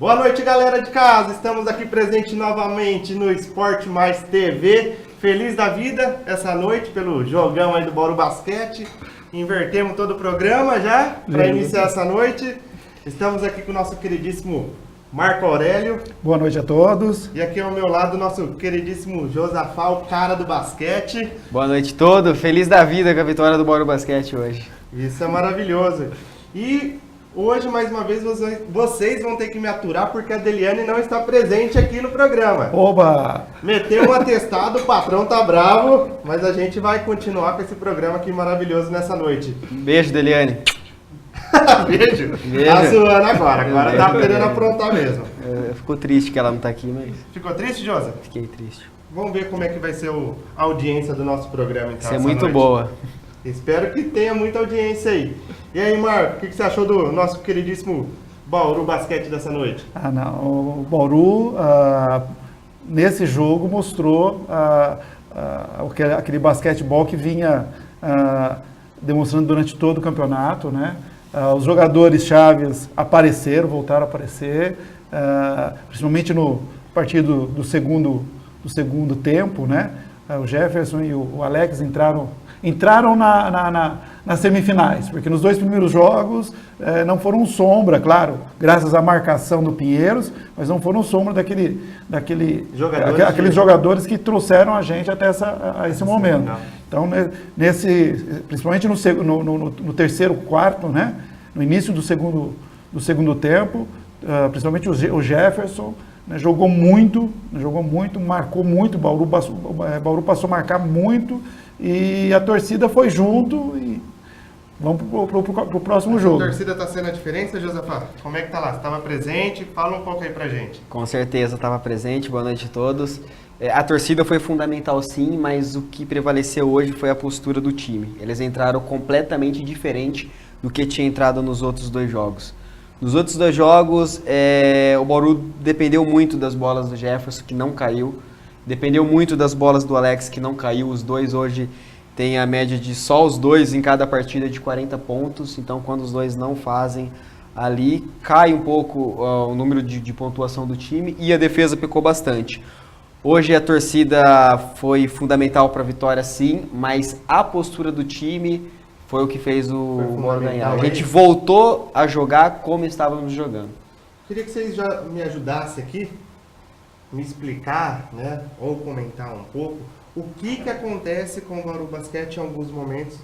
Boa noite, galera de casa. Estamos aqui presente novamente no Esporte Mais TV. Feliz da vida essa noite pelo jogão aí do Bauru Basquete. Invertemos todo o programa já para iniciar essa noite. Estamos aqui com o nosso queridíssimo Marco Aurélio. Boa noite a todos. E aqui ao meu lado o nosso queridíssimo Josafá, o cara do basquete. Boa noite a todos. Feliz da vida com a vitória do Bauru Basquete hoje. Isso é maravilhoso. E hoje, mais uma vez, vocês vão ter que me aturar porque a Deliane não está presente aqui no programa. Oba! Meteu um atestado, o patrão tá bravo, mas a gente vai continuar com esse programa aqui maravilhoso nessa noite. Beijo, Deliane. Beijo. Tá zoando agora tá querendo aprontar mesmo. Ficou triste que ela não tá aqui, mas... Ficou triste, Josa? Fiquei triste. Vamos ver como é que vai ser a audiência do nosso programa, então. Isso é muito boa. Espero que tenha muita audiência aí. E aí, Marco, o que você achou do nosso queridíssimo Bauru Basquete dessa noite? O Bauru, nesse jogo, mostrou aquele basquetebol que vinha demonstrando durante todo o campeonato, né? Os jogadores chaves voltaram a aparecer, principalmente no partido do segundo tempo, né? O Jefferson e o Alex entraram nas semifinais, porque nos dois primeiros jogos não foram sombra, claro, graças à marcação do Pinheiros, mas não foram sombra daqueles jogadores que trouxeram a gente até esse momento. Então, principalmente no terceiro quarto, né, no início do segundo tempo, principalmente o Jefferson, né, jogou muito, marcou muito, Bauru passou a marcar muito, e a torcida foi junto e vamos pro próximo jogo. A torcida está sendo a diferença, Josafá? Como é que tá lá? Você estava presente? Fala um pouco aí pra gente. Com certeza estava presente, boa noite a todos. A torcida foi fundamental sim, mas o que prevaleceu hoje foi a postura do time. Eles entraram completamente diferente do que tinha entrado nos outros dois jogos. Nos outros dois jogos, o Bauru dependeu muito das bolas do Jefferson, que não caiu. Dependeu muito das bolas do Alex, que não caiu. Os dois hoje têm a média de só os dois em cada partida de 40 pontos. Então, quando os dois não fazem ali, cai um pouco o número de pontuação do time e a defesa pecou bastante. Hoje a torcida foi fundamental para a vitória, sim, mas a postura do time foi o que fez o Bauru ganhar. A gente voltou a jogar como estávamos jogando. Queria que vocês já me ajudassem aqui, me explicar, né, ou comentar um pouco, o que acontece com o Bauru Basquete em alguns momentos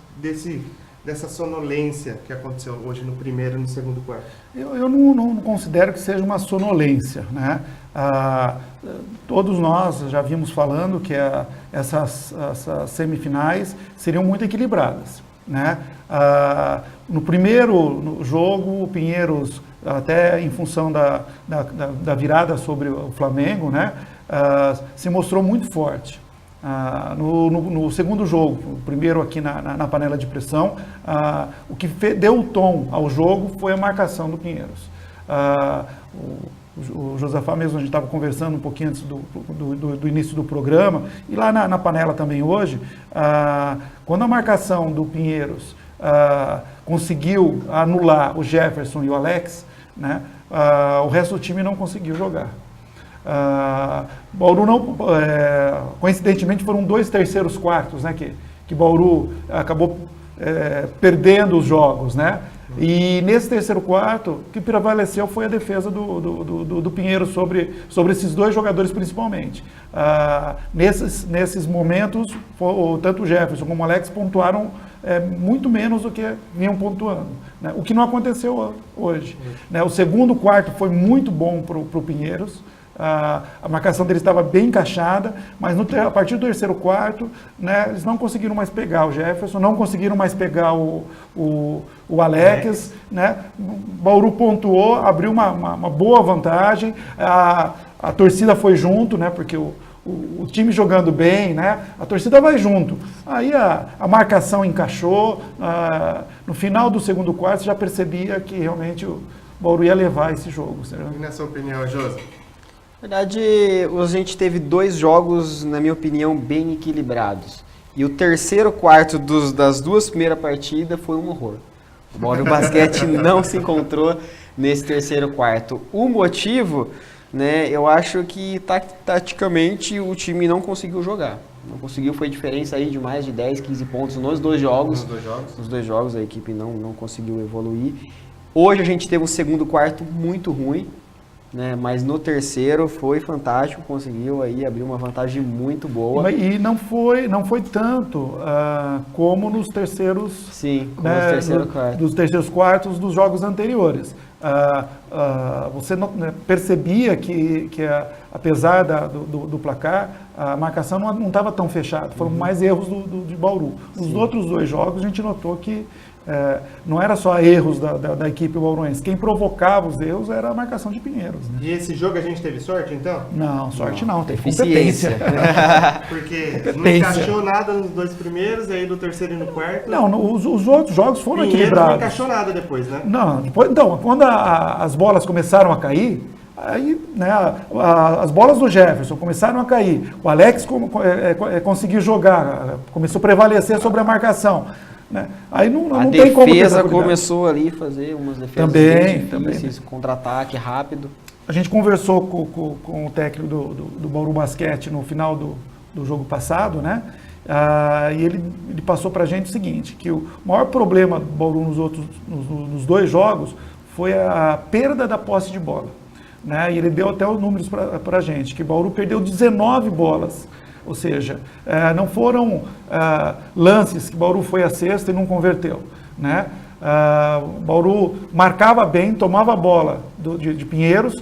dessa sonolência que aconteceu hoje no primeiro e no segundo quarto. Eu não considero que seja uma sonolência, né? Todos nós já vimos falando que essas semifinais seriam muito equilibradas, né? No primeiro jogo, o Pinheiros, até em função da virada sobre o Flamengo, né, se mostrou muito forte. No segundo jogo, o primeiro aqui na panela de pressão, o que deu o tom ao jogo foi a marcação do Pinheiros. O Josafá mesmo, a gente estava conversando um pouquinho antes do início do programa, e lá na panela também hoje, quando a marcação do Pinheiros conseguiu anular o Jefferson e o Alex, né, o resto do time não conseguiu jogar. Bauru não, coincidentemente foram 2 terceiros quartos, né, que Bauru acabou perdendo os jogos, né? E nesse terceiro quarto, o que prevaleceu foi a defesa do Pinheiro sobre esses dois jogadores principalmente. Nesses momentos, tanto o Jefferson como o Alex pontuaram muito menos do que vinham pontuando, né? O que não aconteceu hoje, né? O segundo quarto foi muito bom para o Pinheiros. A marcação deles estava bem encaixada, mas a partir do terceiro quarto, né, eles não conseguiram mais pegar o Jefferson, não conseguiram mais pegar o Alex, né? Bauru pontuou, abriu uma boa vantagem, a torcida foi junto, né, porque o time jogando bem, né, a torcida vai junto. Aí a marcação encaixou, no final do segundo quarto você já percebia que realmente o Bauru ia levar esse jogo. E na sua opinião, Josi? Na verdade, a gente teve 2 jogos, na minha opinião, bem equilibrados. E o terceiro quarto das 2 primeiras partidas foi um horror. O Bauru Basquete não se encontrou nesse terceiro quarto. O motivo, né, eu acho que taticamente o time não conseguiu jogar. Não conseguiu, foi diferença aí de mais de 10, 15 pontos nos dois jogos. Nos dois jogos a equipe não conseguiu evoluir. Hoje a gente teve um segundo quarto muito ruim, né, mas no terceiro foi fantástico, conseguiu aí abrir uma vantagem muito boa. E não foi tanto como nos terceiros, sim, como nos terceiro quarto. Dos terceiros quartos dos jogos anteriores. Você percebia que apesar do placar, a marcação não estava tão fechada, foram mais erros de Bauru. Nos outros dois jogos a gente notou que não era só erros da equipe bauruense, quem provocava os erros era a marcação de Pinheiros. Né? E esse jogo a gente teve sorte, então? Não, sorte não, teve eficiência. competência. Porque não encaixou nada nos dois primeiros, e aí do terceiro e no quarto... Não, os outros jogos foram Pinheiros equilibrados. não encaixou nada depois, né? Não, depois, então, quando as bolas começaram a cair, aí, né, as bolas do Jefferson começaram a cair, o Alex conseguiu jogar, começou a prevalecer sobre a marcação. Né? Aí não tem como. A defesa começou ali a fazer umas defesas difíceis, contra-ataque rápido. A gente conversou com o técnico do Bauru Basquete no final do jogo passado, né? E ele passou para a gente o seguinte, que o maior problema do Bauru nos dois jogos foi a perda da posse de bola. Né? E ele deu até os números para a gente, que o Bauru perdeu 19 bolas. Ou seja, não foram lances que o Bauru foi à cesta e não converteu. Né? O Bauru marcava bem, tomava a bola de Pinheiros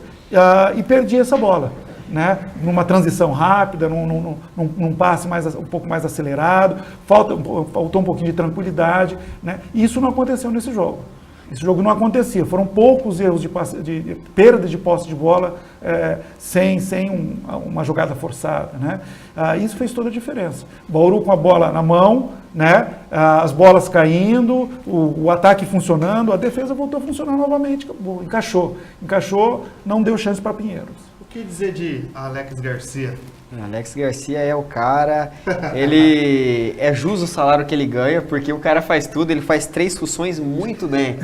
e perdia essa bola. Né? Numa transição rápida, num passe um pouco mais acelerado, faltou um pouquinho de tranquilidade. Né? E isso não aconteceu nesse jogo. Esse jogo não acontecia, foram poucos erros de perda de posse de bola sem uma jogada forçada. Né? Isso fez toda a diferença. Bauru com a bola na mão, né? As bolas caindo, o ataque funcionando, a defesa voltou a funcionar novamente, encaixou, não deu chance para Pinheiros. O que dizer de Alex Garcia? Alex Garcia é o cara, ele é justo o salário que ele ganha, porque o cara faz tudo, ele faz 3 funções muito bem.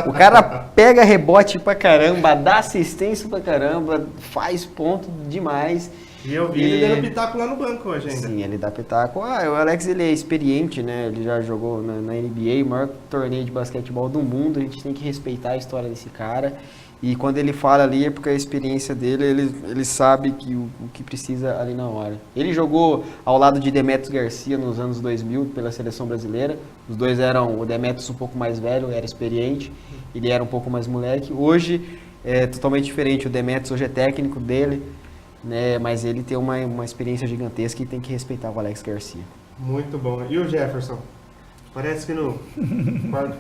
O cara pega rebote pra caramba, dá assistência pra caramba, faz ponto demais. E eu vi ele dando pitaco lá no banco hoje ainda. Sim, ele dá pitaco. O Alex, ele é experiente, né? Ele já jogou na NBA, o maior torneio de basquetebol do mundo, a gente tem que respeitar a história desse cara. E quando ele fala ali é porque a experiência dele, ele sabe que o que precisa ali na hora. Ele jogou ao lado de Demetrios Garcia nos anos 2000 pela seleção brasileira. Os dois eram, o Demetrios um pouco mais velho, era experiente, ele era um pouco mais moleque. Hoje é totalmente diferente, o Demetrios hoje é técnico dele, né, mas ele tem uma experiência gigantesca e tem que respeitar o Alex Garcia. Muito bom. E o Jefferson? Parece que no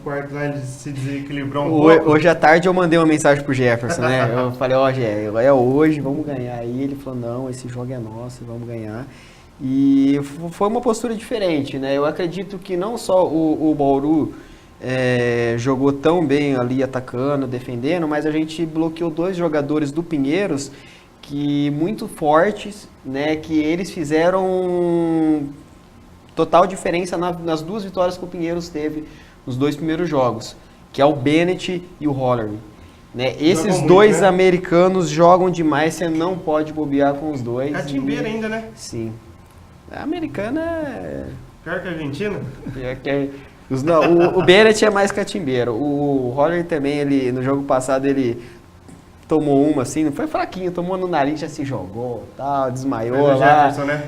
quarto lá ele se desequilibrou um pouco. Hoje à tarde eu mandei uma mensagem pro Jefferson, né? Eu falei, Jé, é hoje, vamos ganhar. Aí ele falou, não, esse jogo é nosso, vamos ganhar. E foi uma postura diferente, né? Eu acredito que não só o Bauru jogou tão bem ali atacando, defendendo, mas a gente bloqueou 2 jogadores do Pinheiros que muito fortes, né? Que eles fizeram total diferença nas 2 vitórias que o Pinheiros teve nos 2 primeiros jogos, que é o Bennett e o Hollery. Né? Esses muito, 2 né? Americanos jogam demais, você não pode bobear com os 2. Catimbeira ainda, né? Sim. A americana é... Pior que a Argentina? O Bennett é mais catimbeiro. O Hollery também, ele, no jogo passado, ele tomou uma assim, não foi fraquinho, tomou no nariz, já se jogou, tal, desmaiou lá. Jefferson, né?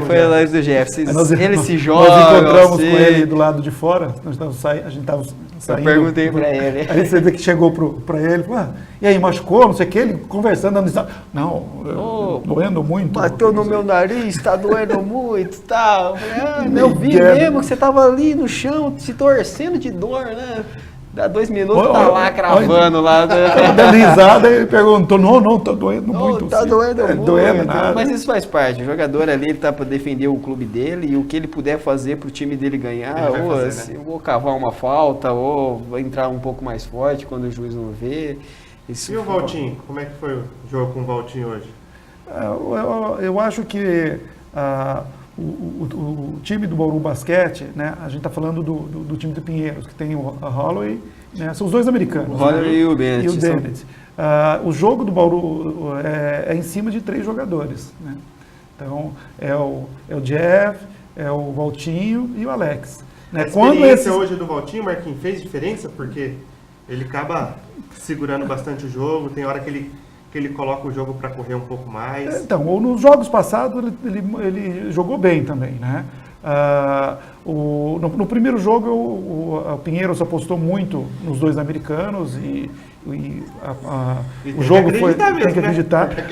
Foi lá do Jefferson. Ele se joga. Nós encontramos com ele do lado de fora, a gente estava saindo. Eu perguntei para ele. Aí você vê que chegou para ele, falou, e aí, machucou, não sei o que, ele conversando, não, doendo muito. Bateu no meu nariz, tá doendo muito, tal. Eu vi mesmo que você tava ali no chão, se torcendo de dor, né? Dá 2 minutos, tá lá cravando lá. Dando risada e perguntou, não, tá doendo muito. Tá doendo muito. Doendo nada. Mas isso faz parte, o jogador ali, ele tá para defender o clube dele e o que ele puder fazer pro time dele ganhar, eu vou cavar uma falta, ou vou entrar um pouco mais forte quando o juiz não vê. E o Valtinho? Como é que foi o jogo com o Valtinho hoje? Eu acho que o time do Bauru Basquete, né, a gente está falando do time do Pinheiros, que tem o Holloway, né, são os dois americanos. O Holloway e o Bennett. E o Bennett. O jogo do Bauru é em cima de 3 jogadores. Né? Então, é o Jeff, é o Valtinho e o Alex. Né? A experiência hoje do Valtinho, Marquinhos, fez diferença? Porque ele acaba segurando bastante o jogo, tem hora que ele coloca o jogo para correr um pouco mais. Então, nos jogos passados ele jogou bem também, né? No primeiro jogo o Pinheiros apostou muito nos 2 americanos e o jogo foi, tem que acreditar, né?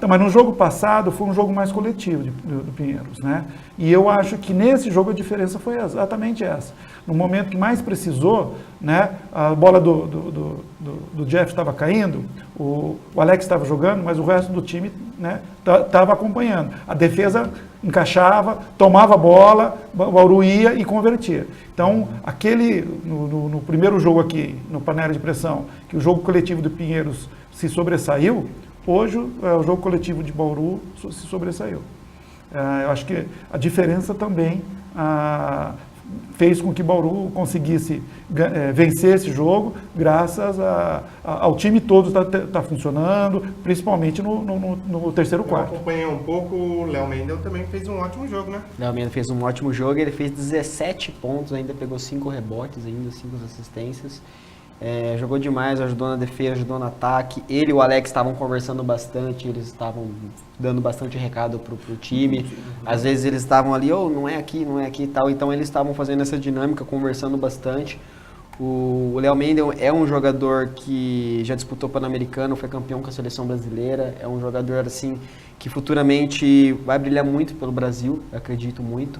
mas no jogo passado foi um jogo mais coletivo do Pinheiros, né? E eu acho que nesse jogo a diferença foi exatamente essa. No momento que mais precisou, né, a bola do Jeff estava caindo, o Alex estava jogando, mas o resto do time, né, estava acompanhando. A defesa encaixava, tomava a bola, o Bauru ia e convertia. Então, no primeiro jogo aqui, no Panela de Pressão, que o jogo coletivo do Pinheiros se sobressaiu, hoje o jogo coletivo de Bauru se sobressaiu. Eu acho que a diferença também fez com que Bauru conseguisse vencer esse jogo, graças ao time todo tá funcionando, principalmente no terceiro quarto. Eu acompanhei um pouco, o Léo Mendel também fez um ótimo jogo, né? Léo Mendel fez um ótimo jogo, ele fez 17 pontos, ainda pegou 5 rebotes, ainda 5 assistências. Jogou demais, ajudou na defesa, ajudou no ataque. Ele e o Alex estavam conversando bastante, eles estavam dando bastante recado pro time. Às vezes eles estavam ali, não é aqui e tal. Então eles estavam fazendo essa dinâmica, conversando bastante. O Léo Mendel é um jogador que já disputou Pan-Americano, foi campeão com a seleção brasileira. É um jogador assim que futuramente vai brilhar muito pelo Brasil, acredito muito.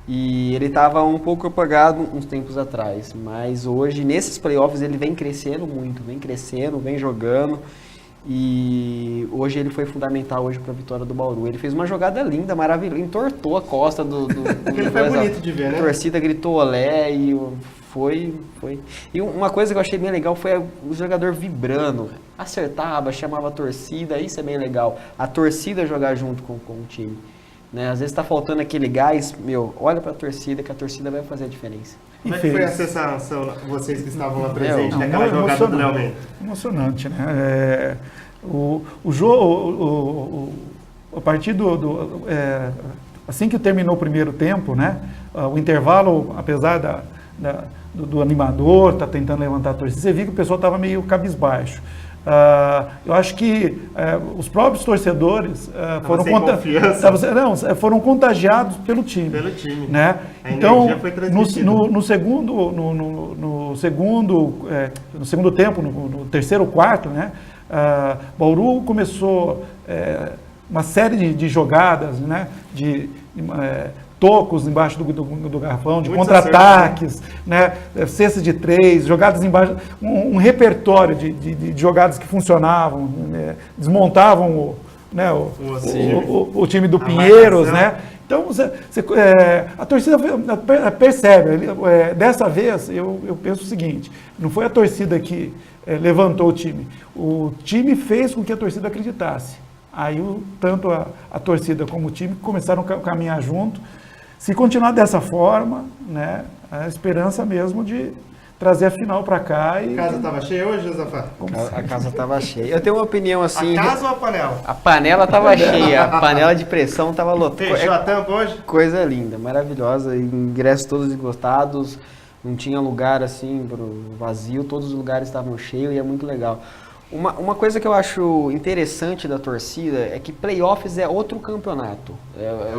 E ele estava um pouco apagado uns tempos atrás, mas hoje, nesses playoffs, ele vem crescendo muito, vem jogando, e hoje ele foi fundamental para a vitória do Bauru. Ele fez uma jogada linda, maravilhosa, entortou a costa do Ele foi bonito de ver, né? A torcida gritou olé e foi. E uma coisa que eu achei bem legal foi o jogador vibrando, acertava, chamava a torcida, isso é bem legal, a torcida jogar junto com o time. Né? Às vezes está faltando aquele gás, olha para a torcida, que a torcida vai fazer a diferença. Como é que foi a sensação, vocês que estavam lá presentes, daquela jogada do Léo Mendel? Emocionante, né? O jogo, a partir assim que terminou o primeiro tempo, né? O intervalo, apesar do animador, tá tentando levantar a torcida, você viu que o pessoal estava meio cabisbaixo. Eu acho que os próprios torcedores foram contagiados pelo time. Né? Então, no segundo tempo, no terceiro quarto, né, Bauru começou uma série de jogadas, né, de tocos embaixo do garrafão, de contra-ataques, né, cestas de 3, jogadas embaixo, um repertório de jogadas que funcionavam, né, desmontavam o time do Pinheiros, né? Então, a torcida percebe. Dessa vez, eu penso o seguinte, não foi a torcida que levantou o time fez com que a torcida acreditasse. Aí, tanto a torcida como o time começaram a caminhar junto. Se continuar dessa forma, né, a esperança mesmo de trazer a final para cá. A casa estava cheia hoje, Josafá? A casa estava cheia. Eu tenho uma opinião assim... A casa ou a panela? A panela estava cheia, a panela de pressão estava lotada. Fechou a tampa hoje? Coisa linda, maravilhosa, ingressos todos esgotados, não tinha lugar assim pro vazio, todos os lugares estavam cheios e é muito legal. Uma coisa que eu acho interessante da torcida é que playoffs é outro campeonato. É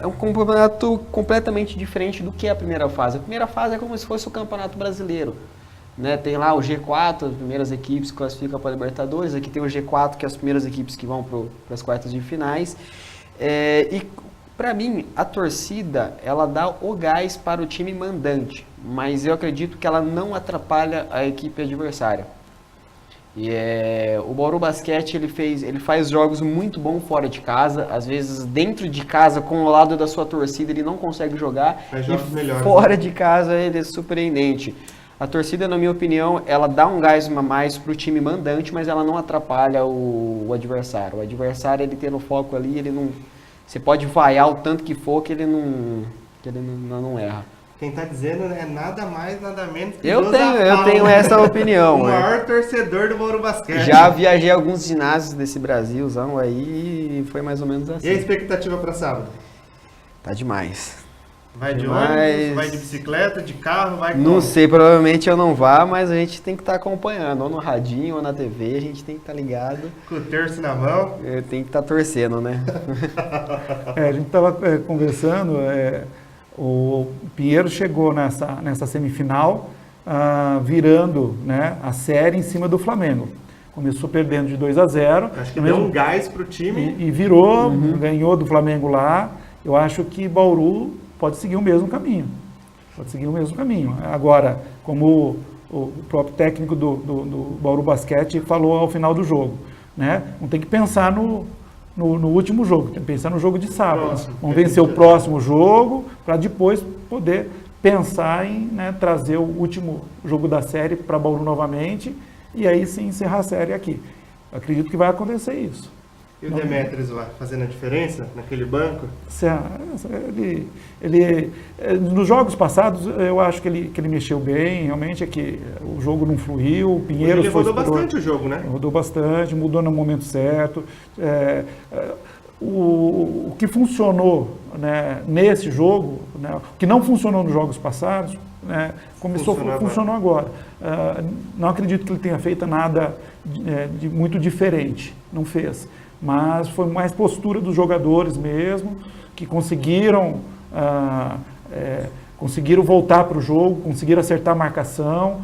um campeonato completamente diferente do que é a primeira fase. A primeira fase é como se fosse o Campeonato Brasileiro. Né? Tem lá o G4, as primeiras equipes que classificam para a Libertadores. Aqui tem o G4, que é as primeiras equipes que vão para as quartas de finais. E para mim, a torcida, ela dá o gás para o time mandante, mas eu acredito que ela não atrapalha a equipe adversária. E o Bauru Basquete, ele faz jogos muito bons fora de casa, às vezes dentro de casa, com o lado da sua torcida, ele não consegue jogar, e fora de casa ele é surpreendente. A torcida, na minha opinião, ela dá um gás a mais para o time mandante, mas ela não atrapalha o adversário. O adversário, ele tem no foco ali, ele não... você pode vaiar o tanto que for que ele não erra. Quem tá dizendo é nada mais, nada menos que Eu Josafá, tenho essa opinião. o maior torcedor do Bauru Basquete. Já viajei a alguns ginásios desse Brasilzão aí e foi mais ou menos assim. E a expectativa para sábado? Tá demais. Vai de Demais. ônibus, vai de bicicleta, de carro, vai Não como? sei, provavelmente eu não vá, mas a gente tem que estar acompanhando, ou no radinho ou na TV, a gente tem que estar ligado. Com o terço na mão. Tem que estar torcendo, né? A gente estava conversando, o Pinheiro chegou nessa semifinal virando, né, a série em cima do Flamengo. Começou perdendo de 2-0. Acho que deu um gás pro time. E virou, ganhou do Flamengo lá. Eu acho que Bauru pode seguir o mesmo caminho. Agora, como o próprio técnico do Bauru Basquete falou ao final do jogo, né? Não tem que pensar no último jogo, tem que pensar no jogo de sábado. Próximo. Vamos vencer o próximo jogo para depois poder pensar em, né, trazer o último jogo da série para Bauru novamente e aí sim encerrar a série aqui. Acredito que vai acontecer isso. E o Demetrius vai fazendo a diferença naquele banco? Nos jogos passados, eu acho que ele mexeu bem, realmente é que o jogo não fluiu, o Pinheiros Ele rodou bastante o jogo, né? Rodou bastante, mudou no momento certo. O que funcionou, né, nesse jogo, né, o que não funcionou nos jogos passados, né, funcionou agora. Não acredito que ele tenha feito nada de muito diferente, não fez. Mas foi mais postura dos jogadores mesmo, que conseguiram voltar para o jogo, conseguiram acertar a marcação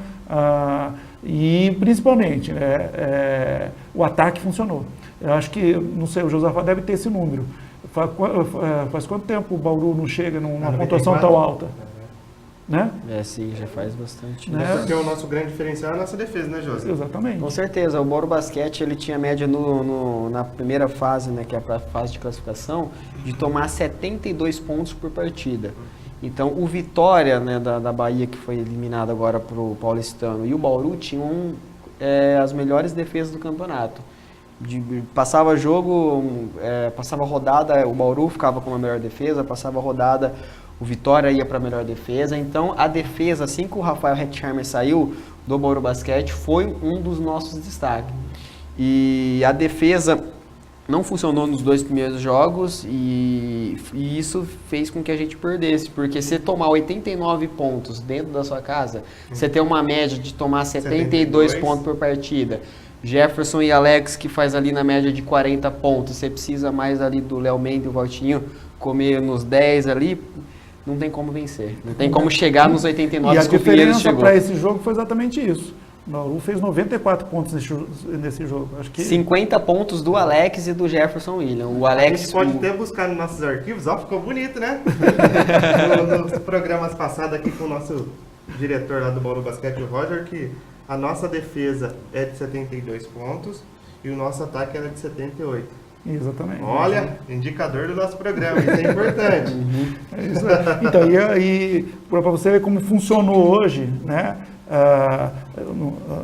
e principalmente o ataque funcionou. Eu acho que, não sei, o Josafá deve ter esse número. Faz quanto tempo o Bauru não chega numa pontuação tão alta? Né? Sim, já faz bastante. Né? Porque o nosso grande diferencial é a nossa defesa, né, José? Exatamente. Com certeza, o Bauru Basquete ele tinha média na primeira fase, né, que é a fase de classificação, de tomar 72 pontos por partida. Então, o Vitória, né, da Bahia, que foi eliminado agora para o Paulistano, e o Bauru tinham as melhores defesas do campeonato. Passava jogo, passava rodada, o Bauru ficava com a melhor defesa, passava rodada, o Vitória ia para a melhor defesa. Então, a defesa, assim que o Rafael Hetzheimer saiu do Bauru Basquete, foi um dos nossos destaques. E a defesa não funcionou nos 2 primeiros jogos e isso fez com que a gente perdesse. Porque se tomar 89 pontos dentro da sua casa, você tem uma média de tomar 72 pontos por partida. Jefferson e Alex, que faz ali na média de 40 pontos, você precisa mais ali do Léo Mendes e o Valtinho comer nos 10 ali, não tem como vencer. Não tem como chegar nos 89 e a que o Pinheiros diferença chegou. para esse jogo foi exatamente isso. O Bauru fez 94 pontos nesse jogo. Acho que 50 pontos do Alex e do Jefferson William. O Alex, a gente pode até buscar nos nossos arquivos, ficou bonito, né? Nos programas passados aqui com o nosso diretor lá do Bauru Basquete, o Roger, que a nossa defesa é de 72 pontos e o nosso ataque era de 78. Exatamente. Olha, indicador do nosso programa, isso é importante. É isso aí. Então, e para você ver como funcionou hoje, né?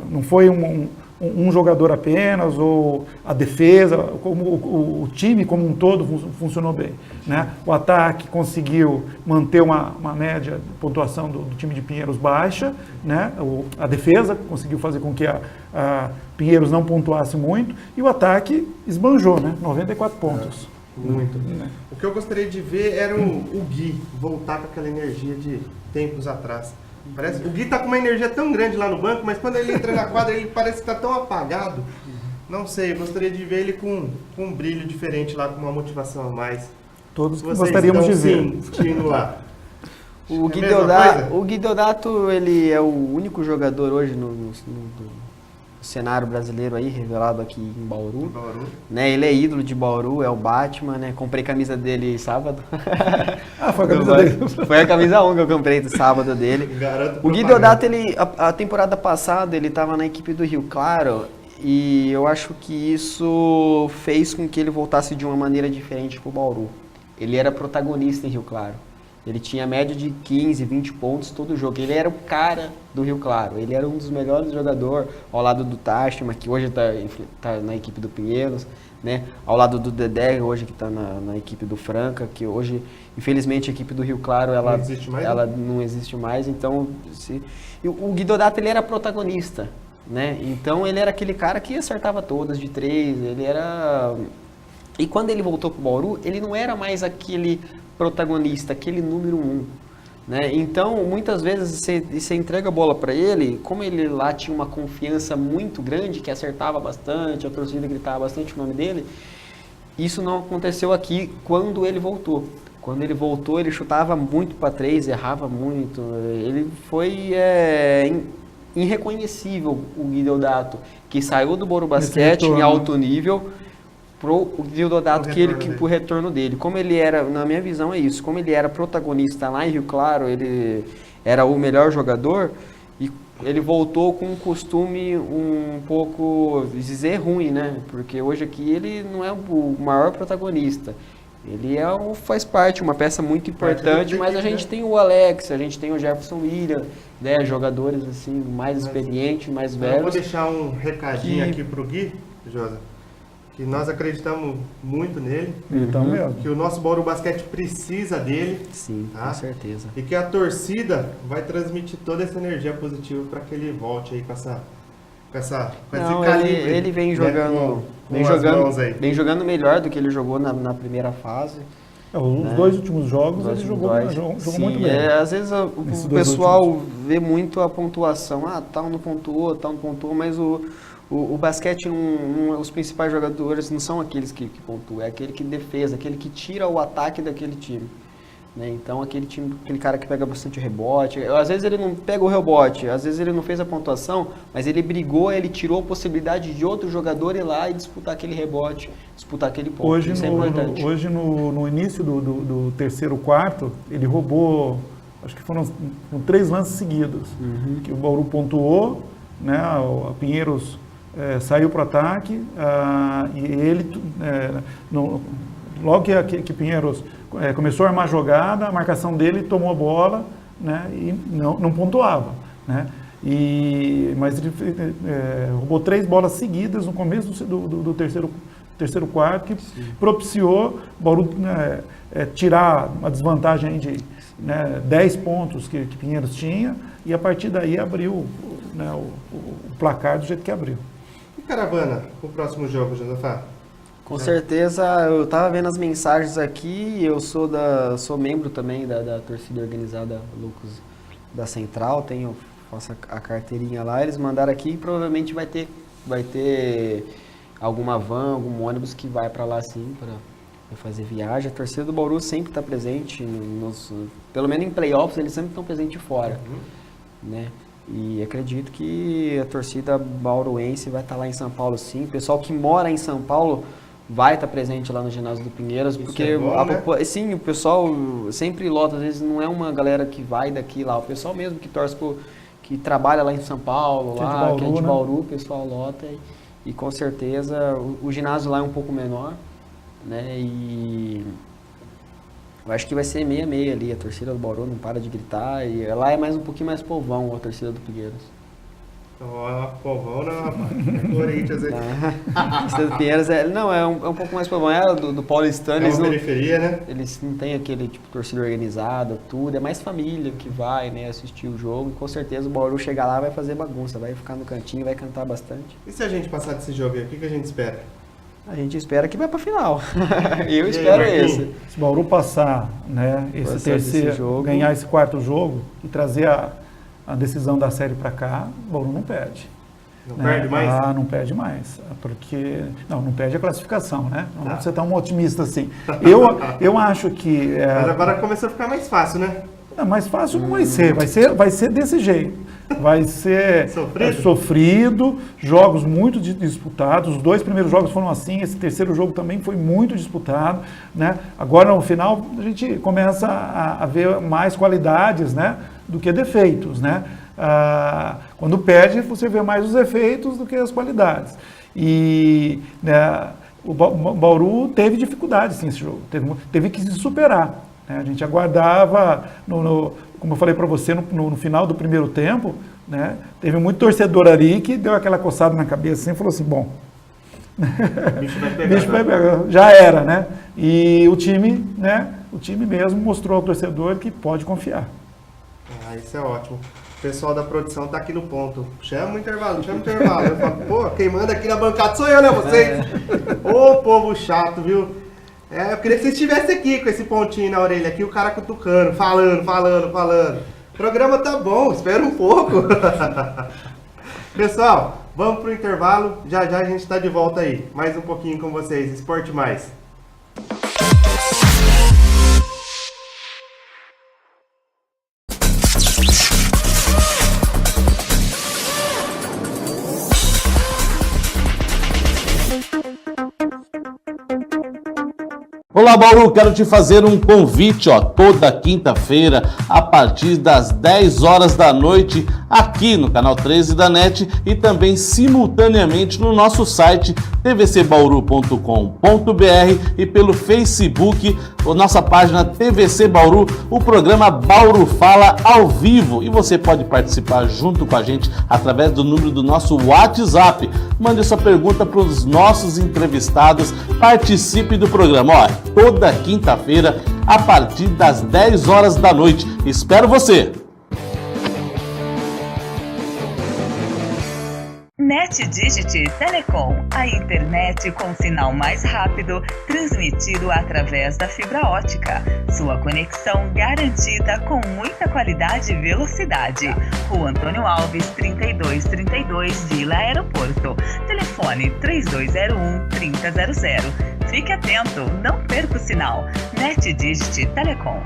Não foi um jogador apenas, ou a defesa, como o time como um todo funcionou bem, né? O ataque conseguiu manter uma média de pontuação do time de Pinheiros baixa, né? A defesa conseguiu fazer com que a Pinheiros não pontuasse muito, e o ataque esbanjou, né? 94 pontos. Muito. O que eu gostaria de ver era o Gui voltar com aquela energia de tempos atrás. O Gui tá com uma energia tão grande lá no banco, mas quando ele entra na quadra, ele parece que tá tão apagado. Não sei, eu gostaria de ver ele com um brilho diferente lá, com uma motivação a mais. Todos Vocês gostaríamos de estão ver. sentindo lá. O É Gui Deodato, ele é o único jogador hoje no cenário brasileiro aí, revelado aqui em Bauru. Né? Ele é ídolo de Bauru, é o Batman, né? Comprei a camisa dele sábado. Foi a camisa dele. Foi a camisa 1 que eu comprei do sábado dele. O Gui Deodato, a temporada passada, ele estava na equipe do Rio Claro e eu acho que isso fez com que ele voltasse de uma maneira diferente pro Bauru. Ele era protagonista em Rio Claro. Ele tinha média de 15, 20 pontos todo jogo. Ele era o cara do Rio Claro. Ele era um dos melhores jogadores, ao lado do Tachma, que hoje está na equipe do Pinheiros, né? Ao lado do Dedé, hoje que está na equipe do Franca, que hoje, infelizmente, a equipe do Rio Claro, ela não existe mais. Então, o Guidodato, ele era protagonista, né? Então, ele era aquele cara que acertava todas de 3, ele era... E quando ele voltou para o Bauru, ele não era mais aquele protagonista, aquele número 1, né? Então, muitas vezes você entrega a bola para ele, como ele lá tinha uma confiança muito grande, que acertava bastante, a torcida gritava bastante o nome dele, isso não aconteceu aqui quando ele voltou. Quando ele voltou, ele chutava muito para 3, errava muito, ele foi irreconhecível, o Guidodato, que saiu do Bauru Basquete em alto nível, pro Guidodato pro retorno dele. Como ele era, na minha visão é isso, como ele era protagonista lá em Rio Claro, ele era o melhor jogador, e ele voltou com um costume um pouco, dizer, ruim, né? Porque hoje aqui ele não é o maior protagonista. Ele faz parte, uma peça muito importante, mas a gente tem o Alex, a gente tem o Jefferson William, né? Jogadores assim, mais experientes, mais velhos. Eu vou deixar um recadinho aqui pro Gui, Josa, que nós acreditamos muito nele, então, que o nosso Bauru Basquete precisa dele. Sim, tá? Com certeza. E que a torcida vai transmitir toda essa energia positiva para que ele volte aí com esse calibre. Ele vem jogando, vem jogando melhor do que ele jogou na primeira fase. Os dois últimos jogos ele jogou muito bem. Às vezes o pessoal vê muito a pontuação, tal não pontuou, mas o basquete, os principais jogadores não são aqueles que pontuam, é aquele que defesa, aquele que tira o ataque daquele time. Né? Então, aquele cara que pega bastante rebote, às vezes ele não pega o rebote, às vezes ele não fez a pontuação, mas ele brigou, ele tirou a possibilidade de outro jogador ir lá e disputar aquele rebote, disputar aquele ponto. Isso é importante. Hoje, no início do terceiro quarto, ele roubou, acho que foram 3 lances seguidos, que o Bauru pontuou, né? O Pinheiros saiu para o ataque, e ele, logo que Pinheiros começou a armar jogada, a marcação dele tomou a bola, né, e não pontuava, né? Mas ele roubou 3 bolas seguidas no começo do terceiro quarto, que propiciou o Bauru tirar a desvantagem de 10 pontos que Pinheiros tinha, e a partir daí abriu, né, o placar do jeito que abriu. E Caravana, o próximo jogo, Josafá? Com certeza, eu estava vendo as mensagens aqui, eu sou membro também da torcida organizada Loucos da Central, faço a carteirinha lá, eles mandaram aqui e provavelmente vai ter alguma van, algum ônibus que vai para lá sim, para fazer viagem. A torcida do Bauru sempre está presente, pelo menos em playoffs eles sempre estão presentes fora, né? E acredito que a torcida bauruense vai estar lá em São Paulo sim, o pessoal que mora em São Paulo vai estar presente lá no ginásio do Pinheiros, porque sim, o pessoal sempre lota, às vezes não é uma galera que vai daqui lá, o pessoal mesmo que torce que trabalha lá em São Paulo, que é de Bauru, o pessoal lota e com certeza o ginásio lá é um pouco menor, né? E eu acho que vai ser 6-6 ali, a torcida do Bauru não para de gritar, e lá é um pouquinho mais povão a torcida do Pinheiros. Povão não, rapaz. É Corinthians aí. A torcida do Pinheiros é um pouco mais povão. Do paulistano. É uma periferia, né? Eles não têm aquele tipo torcida organizada, tudo. É mais família que vai, né, assistir o jogo. E com certeza o Bauru chegar lá vai fazer bagunça, vai ficar no cantinho, vai cantar bastante. E se a gente passar desse jogo aí, o que a gente espera? A gente espera que vai pra final. Eu espero esse. Se o Bauru passar, né, esse terceiro jogo, ganhar esse quarto jogo e trazer a decisão da série para cá, o Bauru não perde. Não perde mais? Não perde mais. Porque. Não perde a classificação, né? Não vamos ser tão otimista assim. Eu acho que. Mas agora começou a ficar mais fácil, né? Não, mais fácil não vai ser. Vai ser desse jeito. Vai ser sofrido, jogos muito disputados. Os 2 primeiros jogos foram assim, esse terceiro jogo também foi muito disputado, né? Agora, no final, a gente começa a ver mais qualidades, né, do que defeitos, né? Quando perde, você vê mais os defeitos do que as qualidades. E, né, o Bauru teve dificuldade sim, nesse jogo, teve que se superar. né? A gente aguardava, como eu falei para você, no final do primeiro tempo, né? Teve muito torcedor ali que deu aquela coçada na cabeça assim, e falou assim, bom, bicho vai pegar, já era, né? E o time, né? O time mesmo mostrou ao torcedor que pode confiar. Isso é ótimo. O pessoal da produção tá aqui no ponto. Chama o intervalo. Eu falo, pô, quem manda aqui na bancada sou eu, né, vocês? Ô, povo chato, viu? Eu queria que vocês estivessem aqui com esse pontinho na orelha aqui, o cara cutucando, falando. O programa tá bom, espera um pouco. Pessoal, vamos pro intervalo. Já a gente tá de volta aí. Mais um pouquinho com vocês. Esporte Mais. Olá, Bauru, quero te fazer um convite, toda quinta-feira, a partir das 10 horas da noite, aqui no canal 13 da NET e também simultaneamente no nosso site tvcbauru.com.br e pelo Facebook, a nossa página TVC Bauru, o programa Bauru Fala ao vivo. E você pode participar junto com a gente através do número do nosso WhatsApp. Mande sua pergunta para os nossos entrevistados, participe do programa. Toda quinta-feira, a partir das 10 horas da noite. Espero você! NetDigit Telecom, a internet com sinal mais rápido, transmitido através da fibra ótica. Sua conexão garantida com muita qualidade e velocidade. Rua Antônio Alves, 3232, Vila Aeroporto. Telefone 3201-3000. Fique atento, não perca o sinal. NetDigit Telecom.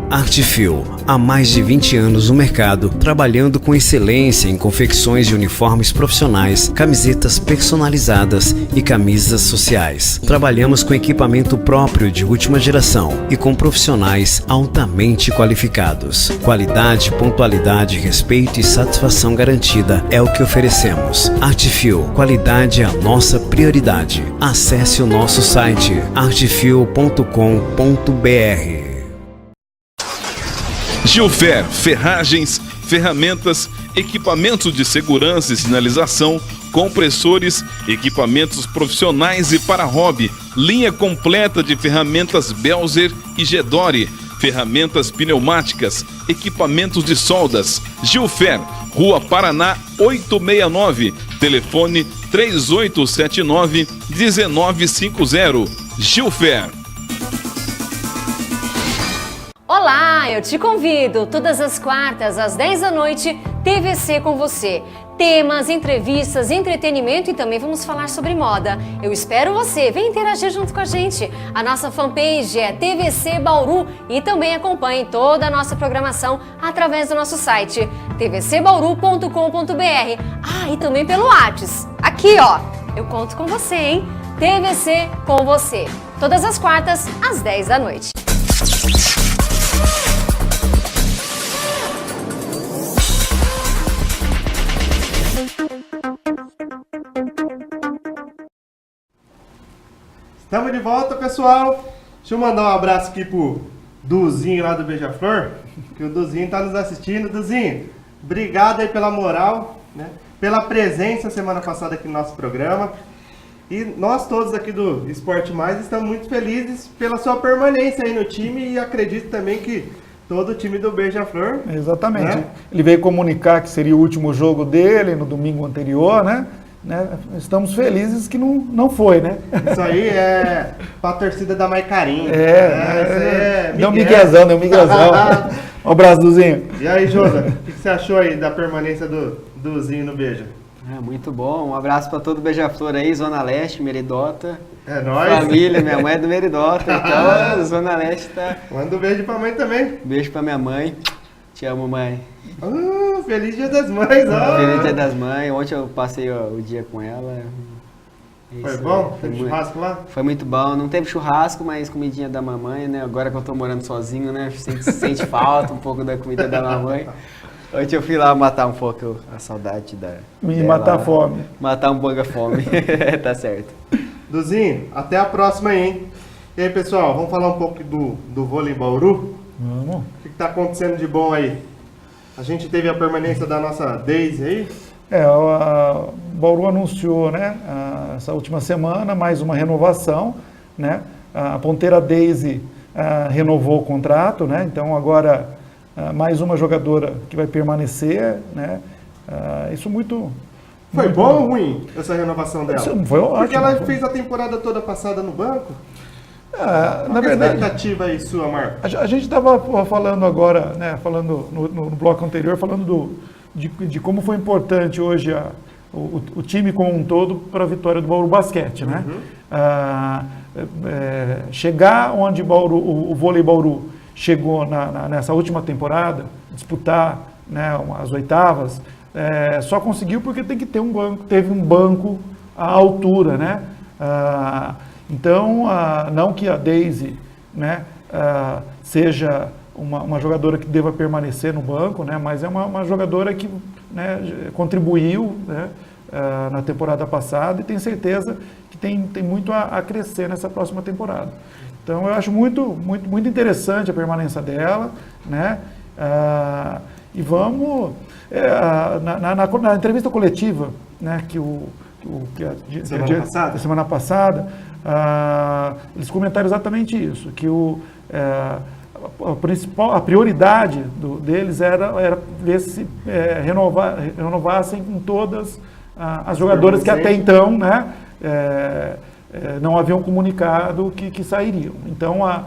Artfil, há mais de 20 anos no mercado, trabalhando com excelência em confecções de uniformes profissionais, camisetas personalizadas e camisas sociais. Trabalhamos com equipamento próprio de última geração e com profissionais altamente qualificados. Qualidade, pontualidade, respeito e satisfação garantida é o que oferecemos. Artfil, qualidade é a nossa prioridade. Acesse o nosso site artfil.com.br. Gilfer, ferragens, ferramentas, equipamentos de segurança e sinalização, compressores, equipamentos profissionais e para hobby, linha completa de ferramentas Belzer e Gedore, ferramentas pneumáticas, equipamentos de soldas. Gilfer, Rua Paraná 869, telefone 3879-1950. Gilfer. Olá, eu te convido todas as quartas às 10 da noite, TVC com você. Temas, entrevistas, entretenimento e também vamos falar sobre moda. Eu espero você, vem interagir junto com a gente. A nossa fanpage é TVC Bauru e também acompanhe toda a nossa programação através do nosso site tvcbauru.com.br. E também pelo WhatsApp. Aqui, eu conto com você, hein? TVC com você. Todas as quartas às 10 da noite. Estamos de volta, pessoal. Deixa eu mandar um abraço aqui pro Duzinho lá do Beija-Flor, que o Duzinho tá nos assistindo. Duzinho, obrigado aí pela moral, né? Pela presença semana passada aqui no nosso programa. E nós todos aqui do Esporte Mais estamos muito felizes pela sua permanência aí no time e acredito também que todo o time do Beija-Flor. Exatamente. Né? Ele veio comunicar que seria o último jogo dele no domingo anterior, né? Estamos felizes que não foi, né? Isso aí é pra torcida da mais carinho. Deu um miguezão. Um abraço, Duzinho. E aí, Josa, o que você achou aí da permanência do Duzinho no Beija? Muito bom, um abraço para todo Beija-Flor aí, Zona Leste, Meridota. É nóis. Família, minha mãe é do Meridota, então Zona Leste tá... Manda um beijo pra mãe também. Beijo pra minha mãe, te amo, mãe. Feliz Dia das Mães, Feliz Dia das Mães, ontem eu passei o dia com ela. Foi bom? Teve churrasco lá? Foi muito bom, não teve churrasco, mas comidinha da mamãe, né? Agora que eu tô morando sozinho, né? Sente falta um pouco da comida da mamãe. Ontem eu fui lá matar um pouco a saudade da... E matar a fome. Matar um pouco a fome, tá certo. Duzinho, até a próxima aí, hein? E aí, pessoal, vamos falar um pouco do vôlei Bauru? Vamos. O que está acontecendo de bom aí? A gente teve a permanência da nossa Daisy aí? O Bauru anunciou, né, essa última semana, mais uma renovação, né? A ponteira Daisy renovou o contrato, né? Então agora mais uma jogadora que vai permanecer, né? Isso muito... Foi bom ou ruim essa renovação dela? Foi ótimo. Porque ela fez a temporada toda passada no banco. Na verdade, expectativa aí sua, Marco? a gente estava falando agora, né, falando no bloco anterior, falando de como foi importante hoje o time como um todo para a vitória do Bauru Basquete, né? Chegar onde o vôlei Bauru chegou nessa última temporada, disputar, né, as oitavas, só conseguiu porque tem que ter um banco, teve um banco à altura, né? Então, não que a Daisy, né, seja uma jogadora que deva permanecer no banco, né, mas é uma jogadora que, né, contribuiu, né, na temporada passada e tenho certeza que tem muito a crescer nessa próxima temporada. Então, eu acho muito interessante a permanência dela, né? E vamos... Na entrevista coletiva, né, semana passada, eles comentaram exatamente isso, que a prioridade deles era ver se renovassem com todas as jogadoras que até então, né, não haviam comunicado que sairiam. Então a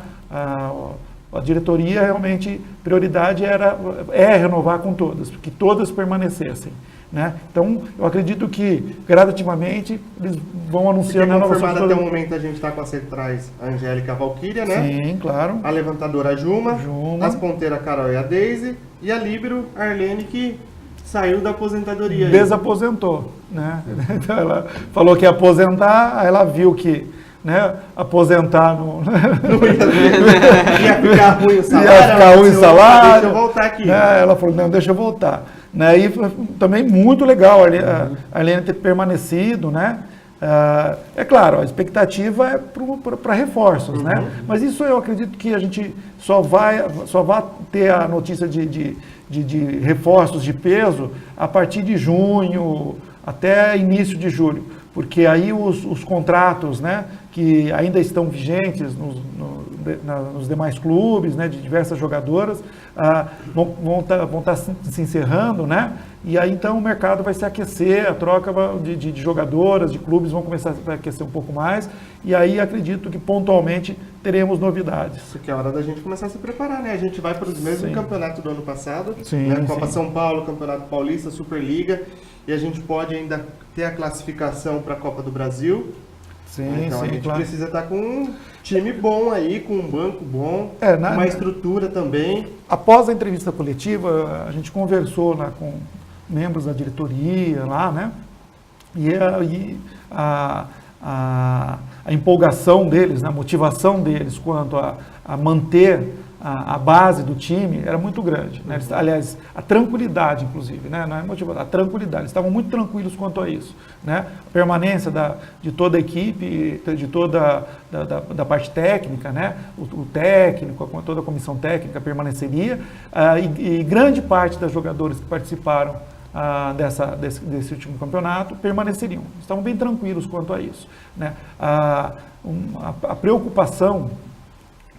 diretoria realmente, prioridade é renovar com todas, que todas permanecessem, né? Então, eu acredito que, gradativamente, eles vão anunciando a renovação. Até o momento a gente está com as centrais Angélica, a Valquíria, né? Sim, claro. A levantadora Juma. As ponteiras Carol e a Daisy, e a líbero Arlene, que saiu da aposentadoria. Desaposentou, né? Então, ela falou que ia aposentar, aí ela viu que, né, aposentar não ia ficar ruim o salário. Ia ficar ruim o salário. Deixa eu voltar aqui. Né, ela falou, não, deixa eu voltar. Né, e também muito legal a Arlene ter permanecido, né? É claro, a expectativa é para reforços, né? Mas isso eu acredito que a gente só vai ter a notícia de reforços de peso a partir de junho até início de julho, porque aí os contratos, né, que ainda estão vigentes nos demais clubes, né, de diversas jogadoras, vão estar se encerrando, né? E aí então o mercado vai se aquecer, a troca de jogadoras, de clubes vão começar a aquecer um pouco mais, e aí acredito que pontualmente teremos novidades. Isso que é a hora da gente começar a se preparar, né? A gente vai para os mesmos campeonatos do ano passado, sim, né? Copa São Paulo, Campeonato Paulista, Superliga, e a gente pode ainda ter a classificação para a Copa do Brasil. Sim, então sim, a gente claro. precisa estar com um time bom aí, com um banco bom, uma estrutura também. Após a entrevista coletiva, a gente conversou lá com membros da diretoria lá, né? E a empolgação deles, a motivação deles quanto a manter a base do time era muito grande, né? Aliás, a tranquilidade, inclusive, né? Não é motivação, a tranquilidade. Eles estavam muito tranquilos quanto a isso, né? A permanência de toda a equipe, de toda da parte técnica, né? O técnico, toda a comissão técnica permaneceria, e grande parte das jogadoras que participaram desse último campeonato permaneceriam. Estavam bem tranquilos quanto a isso, né? A preocupação,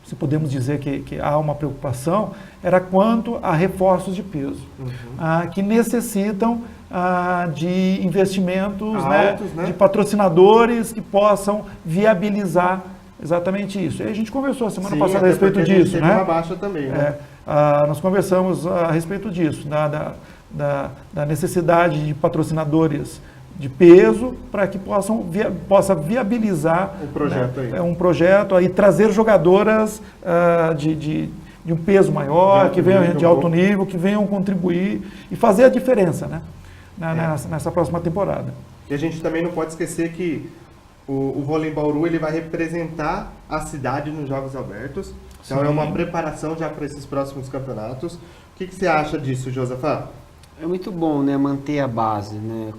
se podemos dizer que há uma preocupação, era quanto a reforços de peso, que necessitam de investimentos altos, né? De patrocinadores que possam viabilizar exatamente isso. E a gente conversou a semana passada a respeito disso, né? Uma baixa também, né? Nós conversamos a respeito disso, da necessidade de patrocinadores de peso para que possa viabilizar um projeto aí, trazer jogadoras de um peso maior, que venham de alto nível, que venham contribuir e fazer a diferença, né, nessa próxima temporada. E a gente também não pode esquecer que o vôlei Bauru ele vai representar a cidade nos Jogos Abertos. Então é uma preparação já para esses próximos campeonatos. O que você acha disso, Josafá? É muito bom, né, manter a base, né?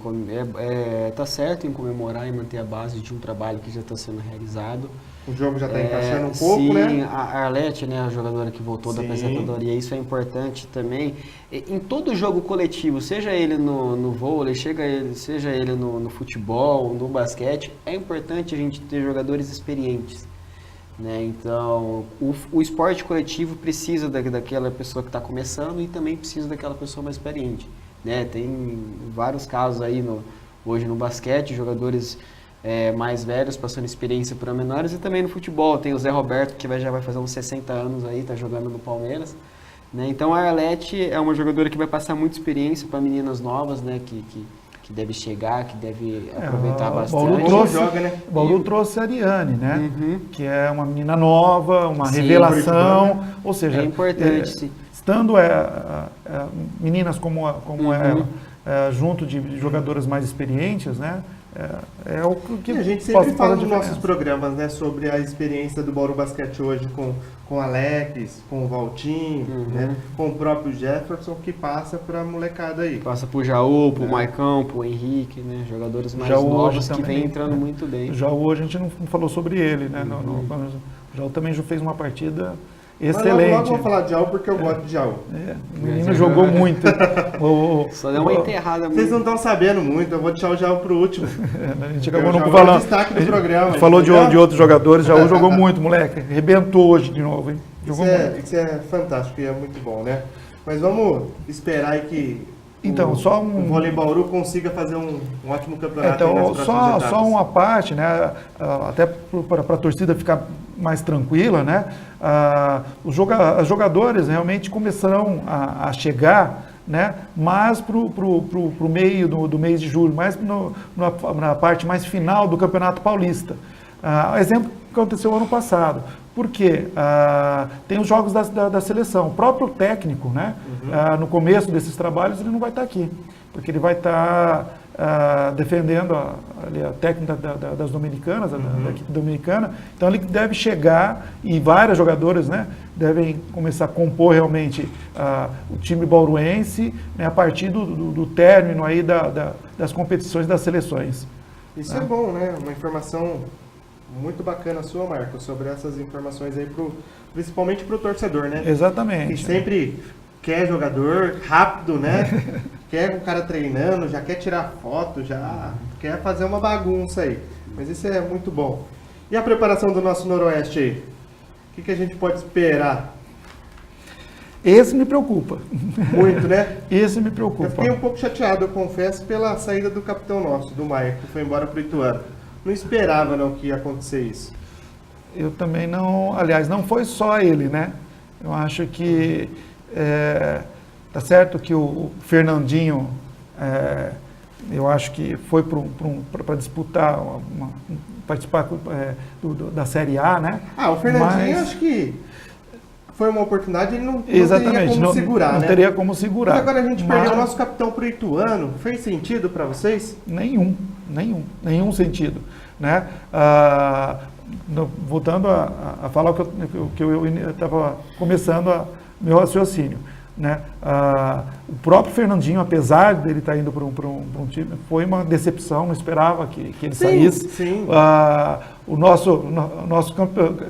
Tá certo em comemorar e manter a base de um trabalho que já está sendo realizado. O jogo já está encaixando um pouco, sim, né? Sim, a Arlete, né, a jogadora que voltou da Sim. aposentadoria, isso é importante também. Em todo jogo coletivo, seja ele no vôlei, seja ele no futebol, no basquete, é importante a gente ter jogadores experientes. Né? Então, o esporte coletivo precisa daquela pessoa que está começando e também precisa daquela pessoa mais experiente. Né? Tem vários casos aí hoje no basquete, jogadores mais velhos passando experiência para menores, e também no futebol. Tem o Zé Roberto, que já vai fazer uns 60 anos aí, está jogando no Palmeiras. Né? Então a Arlete é uma jogadora que vai passar muita experiência para meninas novas, né? que deve chegar, que deve aproveitar bastante. Bauru trouxe a Ariane, né? Que é uma menina nova, uma revelação, ou seja, é importante, sim. Estando meninas como ela, junto de jogadoras mais experientes, né? É o que a gente sempre fala nos nossos programas, né, sobre a experiência do Bauru Basquete hoje com o Alex, com o Valtinho, né, com o próprio Jefferson, que passa para a molecada aí. Passa pro Jaú, pro Maicão, pro Henrique, né, jogadores mais novos que vem entrando muito bem. O Jaú, a gente não falou sobre ele, né? O Jaú também já fez uma partida excelente. Mas logo vou falar de Jaú porque eu gosto de Jaú. O menino jogou muito. Só deu uma enterrada. Vocês não estão sabendo muito, eu vou deixar o Jaú pro último. A gente acabou não falando. Destaque do programa. A gente falou de outros jogadores, Jaú jogou muito, moleque. Arrebentou hoje de novo, hein? Jogou muito. Isso é fantástico e é muito bom, né? Mas vamos esperar aí que então, o Vôlei Bauru consiga fazer um ótimo campeonato. Então, só uma parte, né? Até para a torcida ficar mais tranquila, né? Os jogadores realmente começarão a chegar, né? Mais para o meio do mês de julho, mais na parte mais final do Campeonato Paulista. Exemplo que aconteceu ano passado. Porque tem os jogos da seleção. O próprio técnico, né? No começo desses trabalhos, ele não vai estar aqui. Porque ele vai estar defendendo a técnica das dominicanas, da equipe dominicana. Então ele deve chegar, e vários jogadores, né, devem começar a compor realmente o time bauruense, né, a partir do término aí das competições das seleções. Isso é bom, né? Uma informação muito bacana sua, Marcos, sobre essas informações aí, principalmente para o torcedor, né? Exatamente. Que sempre quer jogador rápido, né? Quer o cara treinando, já quer tirar foto, já quer fazer uma bagunça aí. Mas isso é muito bom. E a preparação do nosso Noroeste aí? O que a gente pode esperar? Esse me preocupa. Muito, né? Esse me preocupa. Eu fiquei um pouco chateado, eu confesso, pela saída do capitão nosso, do Maia, que foi embora para o Ituano. Não esperava, não, que ia acontecer isso. Eu também não... Aliás, não foi só ele, né? Eu acho que... Tá certo que o Fernandinho, eu acho que foi para disputar, participar da Série A, né? O Fernandinho, acho que foi uma oportunidade, ele não exatamente, teria como segurar, né? Não teria como segurar. Mas agora a gente perdeu o nosso capitão para o Ituano, fez sentido para vocês? Nenhum sentido, né? Voltando a falar o que eu estava começando meu raciocínio, né? O próprio Fernandinho, apesar dele estar indo para um time, foi uma decepção, não esperava que ele saísse. Sim. O nosso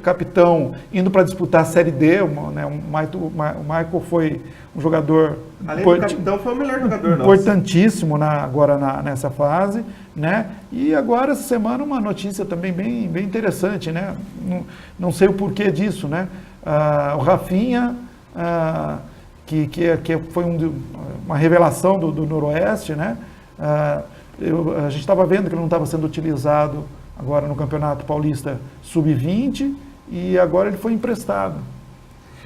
capitão indo para disputar a Série D, né? O Michael foi um jogador... Além do capitão, foi o melhor jogador importantíssimo agora nessa fase, né? E agora, essa semana, uma notícia também bem interessante, né? Não sei o porquê disso, né? O Rafinha... que foi uma revelação do Noroeste, né? A gente estava vendo que ele não estava sendo utilizado agora no Campeonato Paulista Sub-20 e agora ele foi emprestado.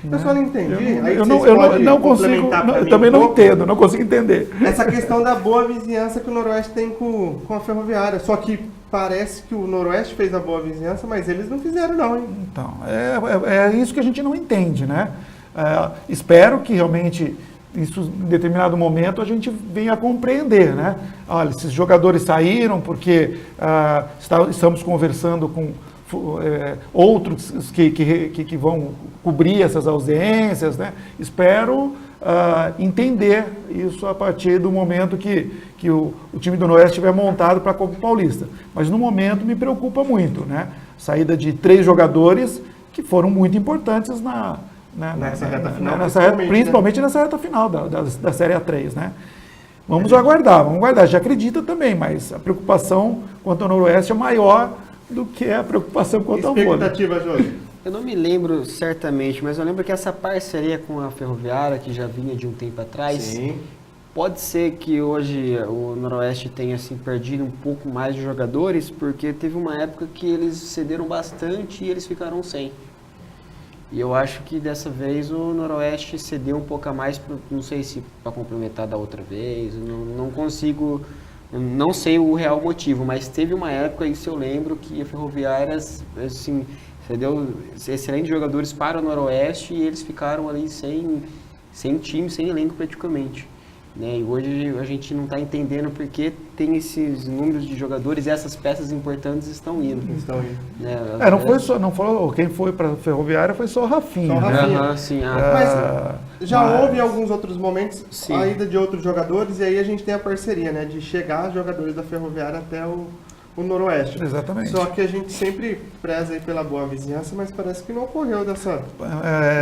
Eu só não entendi. Eu não consigo, também não entendo, não consigo entender. Essa questão da boa vizinhança que o Noroeste tem com a Ferroviária. Só que parece que o Noroeste fez a boa vizinhança, mas eles não fizeram não, hein? Então, é isso que a gente não entende, né? Espero que realmente isso, em determinado momento, a gente venha a compreender, né? Olha, esses jogadores saíram porque estamos conversando com outros que vão cobrir essas ausências, né? Espero entender isso a partir do momento que o time do Noroeste estiver montado para a Copa Paulista. Mas no momento me preocupa muito, né? Saída de 3 jogadores que foram muito importantes Nessa reta final, principalmente nessa reta final da Série A3, né? Vamos aguardar. A gente acredita também, mas a preocupação quanto ao Noroeste é maior do que a preocupação quanto ao vôlei. Expectativa, José? Eu não me lembro certamente, mas eu lembro que essa parceria com a Ferroviária, que já vinha de um tempo atrás, Sim. pode ser que hoje o Noroeste tenha assim, perdido um pouco mais de jogadores, porque teve uma época que eles cederam bastante e eles ficaram sem. E eu acho que dessa vez o Noroeste cedeu um pouco a mais, não sei se para complementar da outra vez, não consigo, não sei o real motivo, mas teve uma época, isso eu lembro, que a Ferroviária assim, cedeu excelentes jogadores para o Noroeste e eles ficaram ali sem time, sem elenco praticamente. Né? E hoje a gente não está entendendo porque tem esses números de jogadores e essas peças importantes estão indo. Né? Não falou, quem foi para a Ferroviária foi só o Rafinha. Só o Rafinha. Uhum, sim, Mas houve alguns outros momentos, Sim. a ida de outros jogadores, e aí a gente tem a parceria, né, de chegar jogadores da Ferroviária até o Noroeste. Exatamente. Só que a gente sempre preza aí pela boa vizinhança, mas parece que não ocorreu dessa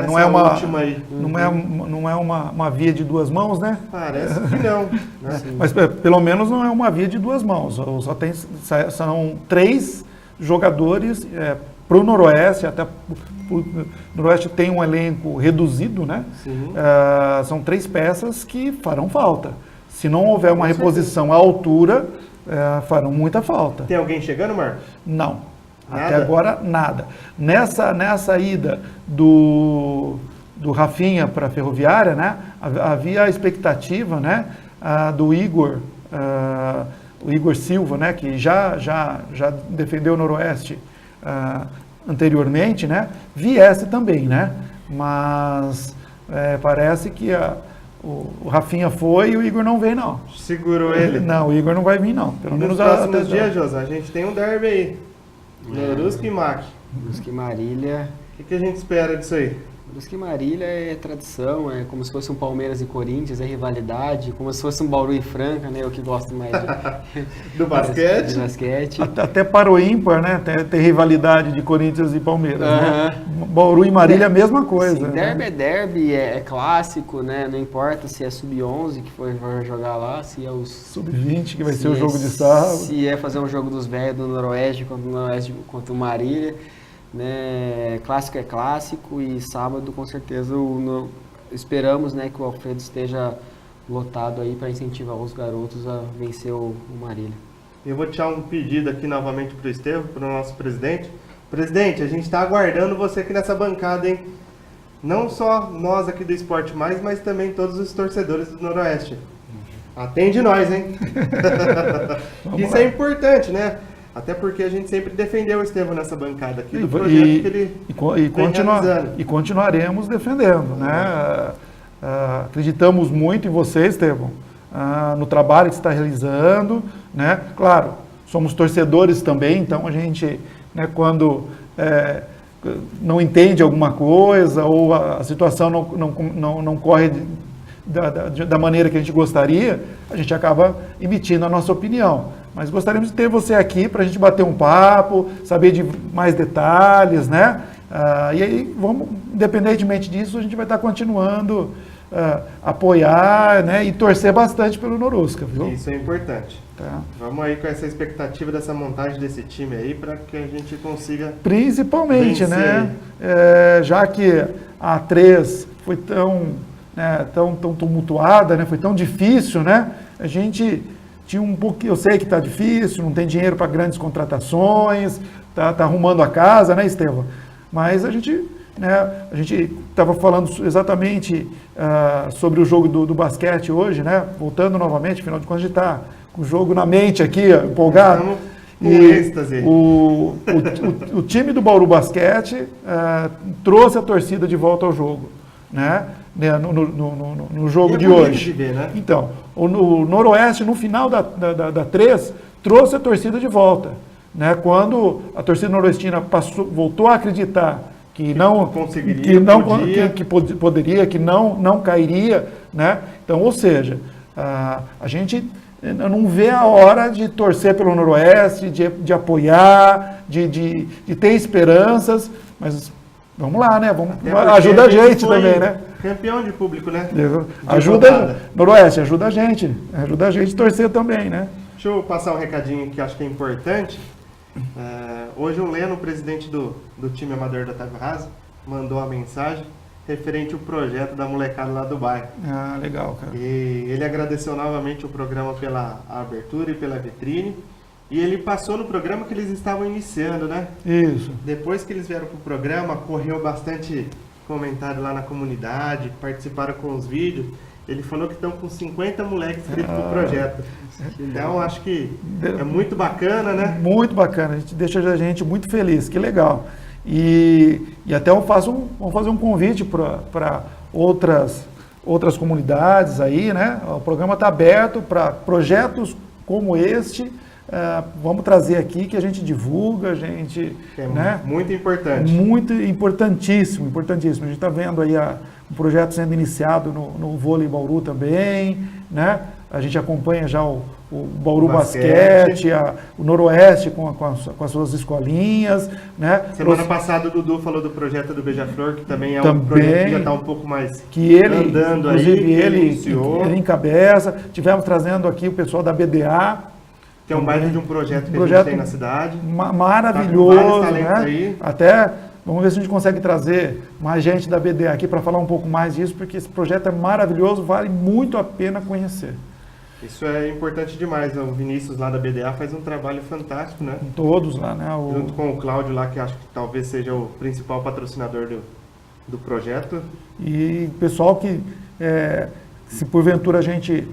não é uma última aí. não é uma via de 2 mãos, né? Parece que não. Né? Mas pelo menos não é uma via de 2 mãos. São 3 jogadores para o Noroeste, até o Noroeste tem um elenco reduzido, né? São 3 peças que farão falta. Se não houver uma reposição à altura, farão muita falta. Tem alguém chegando, Marcos? Não. Nada? Até agora, nada. Nessa ida do Rafinha para a Ferroviária, né, havia a expectativa, né, do Igor, o Igor Silva, né, que já defendeu o Noroeste anteriormente, né, viesse também, né, mas parece que o Rafinha foi e o Igor não veio, não. Segurou ele? Não, o Igor não vai vir, não. Pelo menos nos próximos dias, José, a gente tem um derby aí. Norusca e Mac. Brusque e Marília. O que a gente espera disso aí? Brusque e Marília é tradição, é como se fosse um Palmeiras e Corinthians, é rivalidade, como se fosse um Bauru e Franca, né? Eu que gosto mais do basquete. De basquete. Até para o ímpar, né? Tem rivalidade de Corinthians e Palmeiras, né? Bauru e Marília, a mesma coisa. Sim, né? derby é derby, é clássico, né? Não importa se é sub-11 que vai jogar lá, se é os... Sub-20 que vai ser o jogo de sábado. Se é fazer um jogo dos velhos do Noroeste contra o Marília. Né, clássico é clássico e sábado com certeza esperamos, né, que o Alfredo esteja lotado aí para incentivar os garotos a vencer o Marília. Eu vou deixar um pedido aqui novamente para o Estevam, para o nosso presidente. Presidente, a gente está aguardando você aqui nessa bancada, hein? Não só nós aqui do Esporte Mais, mas também todos os torcedores do Noroeste. Atende nós, hein? Isso é importante, né? Até porque a gente sempre defendeu o Estevam nessa bancada aqui, do projeto que ele e continuaremos defendendo, né? Acreditamos muito em você, Estevam, no trabalho que você está realizando, né? Claro, somos torcedores também, então a gente, né, quando não entende alguma coisa ou a situação não corre da maneira que a gente gostaria, a gente acaba emitindo a nossa opinião. Mas gostaríamos de ter você aqui para a gente bater um papo, saber de mais detalhes, né? E aí, independentemente disso, a gente vai estar continuando apoiar, né, e torcer bastante pelo Norusca, viu? Isso é importante. Tá. Vamos aí com essa expectativa dessa montagem desse time aí para que a gente consiga principalmente, né? Já que a A3 foi tão tumultuada, né? Foi tão difícil, né? A gente tinha um pouquinho, eu sei que está difícil, não tem dinheiro para grandes contratações, tá arrumando a casa, né, Estevam? Mas a gente estava falando exatamente sobre o jogo do basquete hoje, né? Voltando novamente, afinal de contas a gente está com o jogo na mente aqui, empolgado. Com êxtase. O time do Bauru Basquete trouxe a torcida de volta ao jogo, né? No jogo de hoje. De ver, né? Então, o Noroeste, no final da 3, trouxe a torcida de volta, né? Quando a torcida noroestina voltou a acreditar que poderia, que não cairia, né? Então, ou seja, a gente não vê a hora de torcer pelo Noroeste, de apoiar, de ter esperanças, mas vamos lá, né? Ajuda a gente também, né? Campeão de público, né? Ajuda, Noroeste, ajuda a gente a torcer também, né? Deixa eu passar um recadinho que acho que é importante. Hoje o Leno, presidente do time amador da Otávio Raso, mandou uma mensagem referente ao projeto da molecada lá do bairro. Ah, legal, cara. E ele agradeceu novamente o programa pela abertura e pela vitrine. E ele passou no programa que eles estavam iniciando, né? Isso. Depois que eles vieram pro programa, correu bastante comentário lá na comunidade, participaram com os vídeos. Ele falou que estão com 50 moleques inscritos pro projeto. Então, acho que é muito bacana, né? Muito bacana, deixa a gente muito feliz, que legal. E até vamos fazer um convite para outras comunidades aí, né? O programa está aberto para projetos como este. Vamos trazer aqui que a gente divulga, a gente... né? Muito importante. Muito importantíssimo, importantíssimo. A gente está vendo aí um projeto sendo iniciado no vôlei Bauru também, né? A gente acompanha já o Bauru Basquete, o Noroeste com as suas escolinhas, né? Semana passada o Dudu falou do projeto do Beija-Flor, que também é um projeto que já está um pouco mais andando aí. Inclusive ele encabeça. Tivemos trazendo aqui o pessoal da BDA, que é um baita de um projeto que a gente tem na cidade. Maravilhoso, tá né? Aí. Até vamos ver se a gente consegue trazer mais gente da BDA aqui para falar um pouco mais disso, porque esse projeto é maravilhoso, vale muito a pena conhecer. Isso é importante demais. O Vinícius lá da BDA faz um trabalho fantástico, né? Todos lá, né? Junto com o Cláudio lá, que acho que talvez seja o principal patrocinador do projeto. E pessoal que, se porventura a gente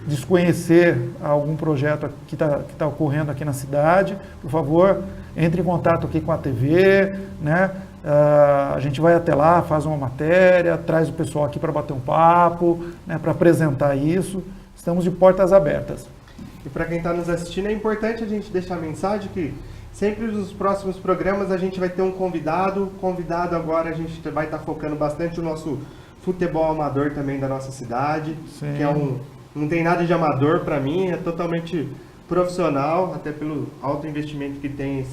desconhecer algum projeto que tá ocorrendo aqui na cidade, por favor, entre em contato aqui com a TV, né? A gente vai até lá, faz uma matéria, traz o pessoal aqui para bater um papo, né? Para apresentar isso. Estamos de portas abertas. E para quem está nos assistindo, é importante a gente deixar a mensagem que sempre nos próximos programas a gente vai ter um convidado. Convidado agora a gente vai estar focando bastante no nosso futebol amador também da nossa cidade. Sim. Que não tem nada de amador para mim, é totalmente profissional, até pelo alto investimento que tem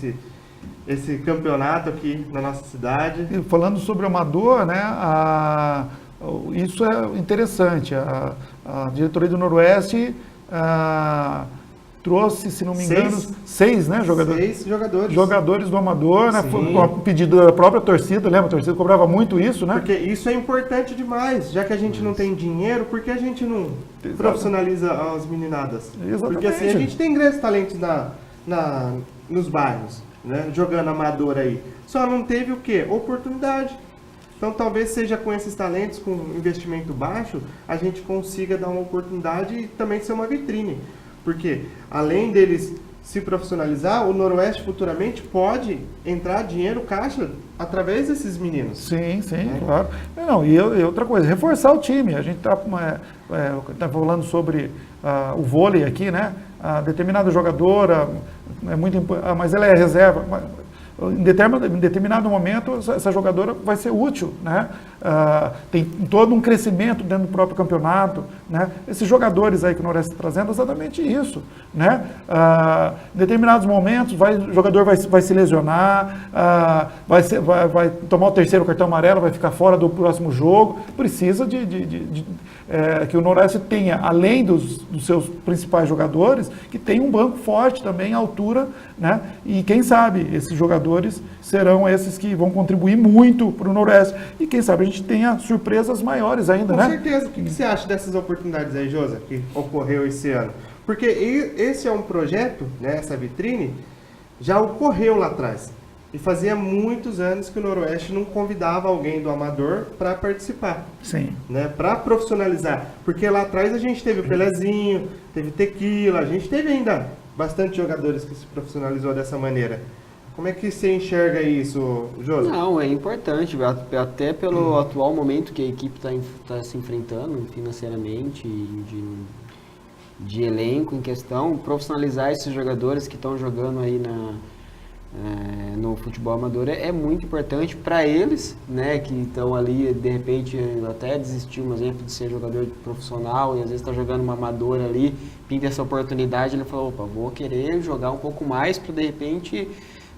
esse campeonato aqui na nossa cidade. E falando sobre o amador, né? Isso é interessante. A diretoria do Noroeste trouxe, se não me engano, seis, né, jogadores? 6 jogadores. Jogadores do amador, né? Sim. Foi a pedido da própria torcida, lembra? A torcida cobrava muito isso, né? Porque isso é importante demais. Já que a gente não tem dinheiro, por que a gente não profissionaliza as meninadas? Exatamente. Porque assim, a gente tem grandes talentos nos bairros, né? Jogando amador aí. Só não teve o quê? Oportunidade. Então, talvez seja com esses talentos, com investimento baixo, a gente consiga dar uma oportunidade e também ser uma vitrine. Porque, além deles se profissionalizar, o Noroeste futuramente pode entrar dinheiro, caixa, através desses meninos. Sim, claro. Não, e outra coisa, reforçar o time. A gente está falando sobre o vôlei aqui, né? Determinado jogador, mas ela é reserva. Em determinado momento, essa jogadora vai ser útil, né? Tem todo um crescimento dentro do próprio campeonato, né? Esses jogadores aí que o Noroeste está trazendo é exatamente isso, né? Em determinados momentos, o jogador vai se lesionar, vai tomar o terceiro cartão amarelo, vai ficar fora do próximo jogo. Precisa que o Noroeste tenha, além dos seus principais jogadores, que tenha um banco forte também à altura, né? E quem sabe esses jogadores serão esses que vão contribuir muito para o Noroeste. E quem sabe a gente tenha surpresas maiores ainda, né? Com certeza. O que você acha dessas oportunidades aí, Josa, que ocorreu esse ano? Porque esse é um projeto, né, essa vitrine, já ocorreu lá atrás. E fazia muitos anos que o Noroeste não convidava alguém do amador para participar. Sim. Né, para profissionalizar. Porque lá atrás a gente teve o Pelezinho, teve Tequila, a gente teve ainda bastante jogadores que se profissionalizou dessa maneira. Como é que você enxerga isso, Josi? Não, é importante, até pelo atual momento que a equipe está se enfrentando financeiramente, de elenco em questão, profissionalizar esses jogadores que estão jogando aí no futebol amador é muito importante para eles, né, que estão ali, de repente, até desistiu, um exemplo, de ser jogador profissional e às vezes está jogando uma amadora ali, pinta essa oportunidade, ele falou, opa, vou querer jogar um pouco mais para, de repente,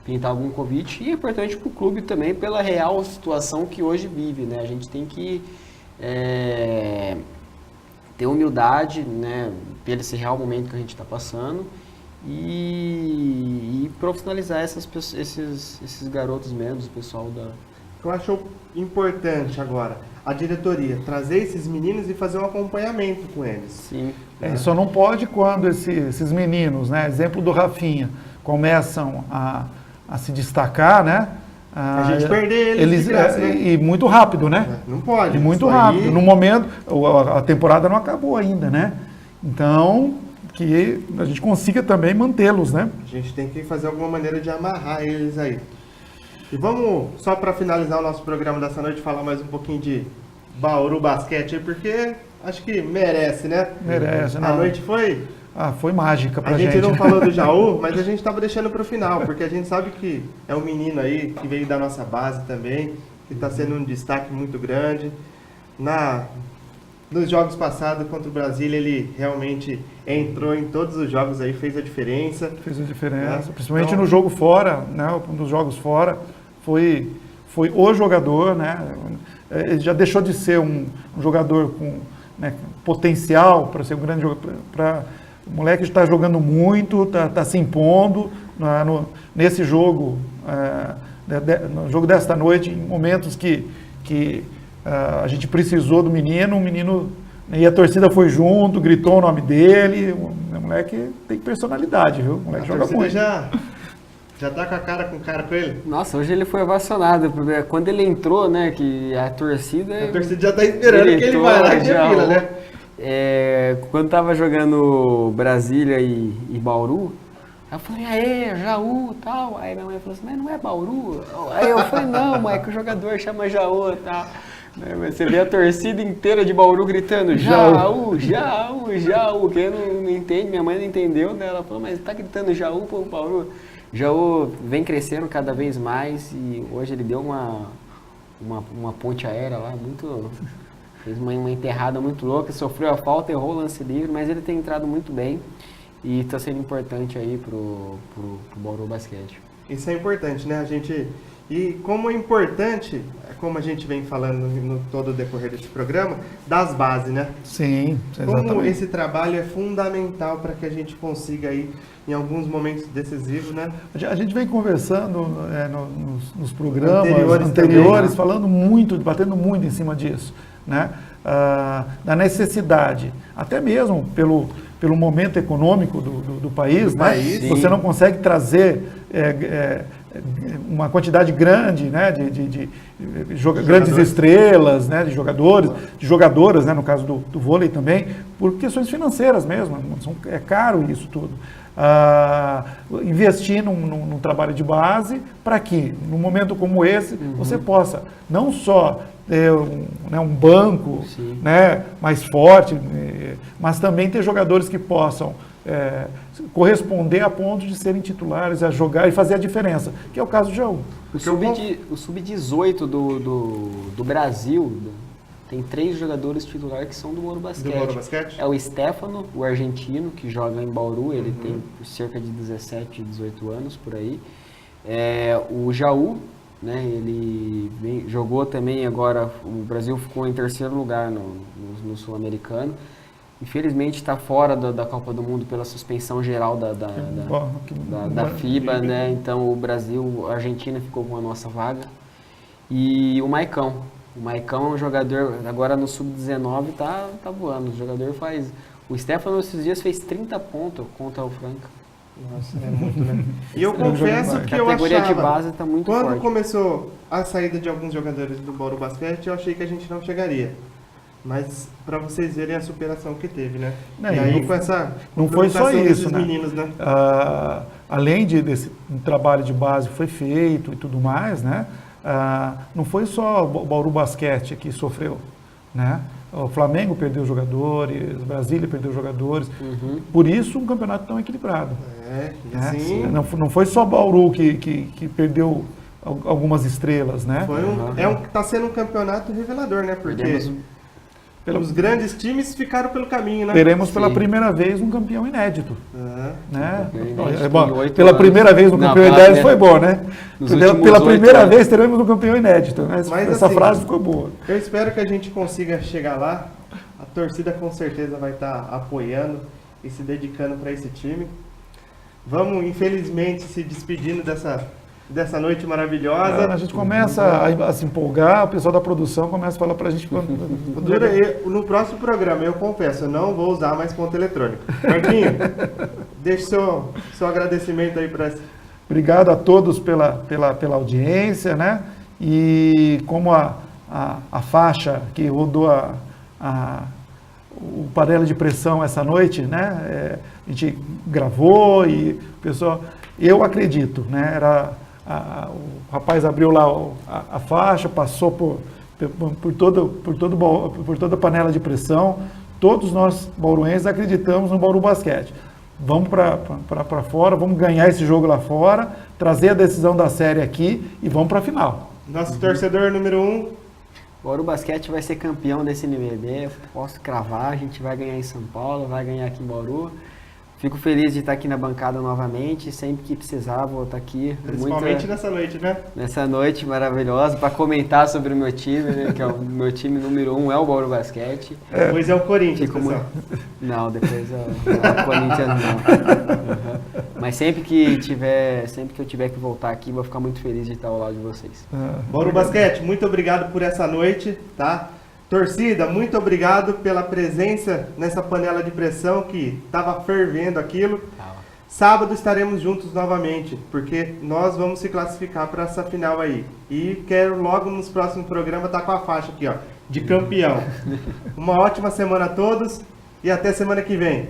pintar algum convite. E é importante para o clube também pela real situação que hoje vive, né, a gente tem que ter humildade, né, pelo esse real momento que a gente está passando, e profissionalizar esses garotos mesmo, o pessoal da... Eu acho importante agora a diretoria trazer esses meninos e fazer um acompanhamento com eles. Sim. Só não pode quando esses meninos, né, exemplo do Rafinha, começam a se destacar, né? A gente perder eles de graça, né? E muito rápido, né? Não pode. E muito rápido. No momento, a temporada não acabou ainda, né? Então, que a gente consiga também mantê-los, né? A gente tem que fazer alguma maneira de amarrar eles aí. E vamos, só para finalizar o nosso programa dessa noite, falar mais um pouquinho de Bauru Basquete aí, porque acho que merece, né? Merece, A noite foi... foi mágica pra gente. A gente não falou do Jaú, mas a gente estava deixando para o final, porque a gente sabe que é um menino aí que veio da nossa base também, que está sendo um destaque muito grande. Nos jogos passados contra o Brasília, ele realmente entrou em todos os jogos aí, fez a diferença. Fez a diferença, né? Principalmente então, no jogo fora, né? Um dos jogos fora, foi o jogador, né? Ele já deixou de ser um jogador com, né, potencial para ser um grande jogador, o moleque está jogando muito, está se impondo nesse jogo, no jogo desta noite, em momentos que a gente precisou do menino, e a torcida foi junto, gritou o nome dele. O moleque tem personalidade, viu? O moleque joga muito. Já tá com a cara com ele? Nossa, hoje ele foi ovacionado. Quando ele entrou, né, que a torcida... A torcida já tá esperando que ele vai lá e defila, né? Quando tava jogando Brasília e Bauru, eu falei, aê, Jaú, tal. Aí minha mãe falou assim, mas não é Bauru? Aí eu falei, não, mãe, que o jogador chama Jaú, tal. Você vê a torcida inteira de Bauru gritando, Jaú, Jaú, Jaú. Quem não entende, minha mãe não entendeu, né? Ela falou, mas tá gritando Jaú pro Bauru? Jaú vem crescendo cada vez mais e hoje ele deu uma ponte aérea lá, fez uma enterrada muito louca, sofreu a falta, errou o lance livre, mas ele tem entrado muito bem e está sendo importante aí pro Bauru Basquete. Isso é importante, né? E como é importante, como a gente vem falando no todo o decorrer desse programa, das bases, né? Sim, exatamente. Como esse trabalho é fundamental para que a gente consiga aí, em alguns momentos decisivos, né? A gente vem conversando nos programas anteriores também, né? falando muito, batendo muito em cima disso, né? Da necessidade, até mesmo pelo momento econômico do país, né? Você não consegue trazer uma quantidade grande, né, de grandes estrelas, né, de jogadoras, né, no caso do vôlei também, por questões financeiras mesmo, é caro isso tudo. Investir num trabalho de base para que, num momento como esse, você possa não só ter um banco, né, mais forte, mas também ter jogadores que possam corresponder a ponto de serem titulares, a jogar e fazer a diferença, que é o caso do Jaú. O Sub-18 do Brasil tem 3 jogadores titulares que são do Bauru Basquete. Do Bauru Basquete? É o Stefano, o argentino, que joga em Bauru, ele tem cerca de 17, 18 anos, por aí. O Jaú, né, ele jogou também agora, o Brasil ficou em 3º lugar no Sul-Americano. Infelizmente está fora da Copa do Mundo pela suspensão geral da FIBA, né? Então a Argentina ficou com a nossa vaga. E o Maicão é um jogador, agora no Sub-19 tá voando. O jogador o Stefano esses dias fez 30 pontos contra o Franca. Nossa, é muito, né? E eu confesso que eu achava, a categoria de base tá muito quando forte. Começou a saída de alguns jogadores do Bauru Basquete, eu achei que a gente não chegaria. Mas para vocês verem a superação que teve, né? E aí não foi só isso, né? Meninos, né? Além desse trabalho de base que foi feito e tudo mais, né? Não foi só o Bauru Basquete que sofreu, né? O Flamengo perdeu jogadores, Brasília perdeu jogadores. Por isso um campeonato tão equilibrado. E assim, Não foi só Bauru que perdeu algumas estrelas, né? Tá sendo um campeonato revelador, né? Porque os grandes times ficaram pelo caminho, né? Teremos pela primeira vez um campeão inédito. Né? Inédito, pela primeira vez um campeão inédito foi bom, né? Pela primeira anos. vez teremos um campeão inédito. Né? Mas, essa assim, frase ficou boa. Eu espero que a gente consiga chegar lá. A torcida com certeza vai estar apoiando e se dedicando para esse time. Vamos, infelizmente, se despedindo dessa noite maravilhosa. A gente começa a se empolgar, o pessoal da produção começa a falar pra gente. No próximo programa, eu confesso, eu não vou usar mais ponto eletrônico. Marquinhos, deixe seu agradecimento aí para... Obrigado a todos pela audiência, né? E como a faixa que rodou o panela de pressão essa noite, né? A gente gravou e o pessoal... Eu acredito, né? O rapaz abriu lá a faixa, passou por toda a panela de pressão. Todos nós, bauruenses, acreditamos no Bauru Basquete. Vamos para fora, vamos ganhar esse jogo lá fora, trazer a decisão da série aqui e vamos para a final. Nosso torcedor número 1. Bauru Basquete vai ser campeão desse NBB, posso cravar, a gente vai ganhar em São Paulo, vai ganhar aqui em Bauru. Fico feliz de estar aqui na bancada novamente, sempre que precisar vou estar aqui. Principalmente nessa noite, né? Nessa noite maravilhosa, para comentar sobre o meu time, né, que é o meu time número 1 é o Bauru Basquete. Depois é o Corinthians, pessoal. Não, depois é o Corinthians não. Mas sempre que eu tiver que voltar aqui, vou ficar muito feliz de estar ao lado de vocês. Bauru Basquete, muito obrigado por essa noite, tá? Torcida, muito obrigado pela presença nessa panela de pressão que estava fervendo aquilo. Sábado estaremos juntos novamente, porque nós vamos se classificar para essa final aí. E quero logo nos próximos programas estar com a faixa aqui, ó, de campeão. Uma ótima semana a todos e até semana que vem.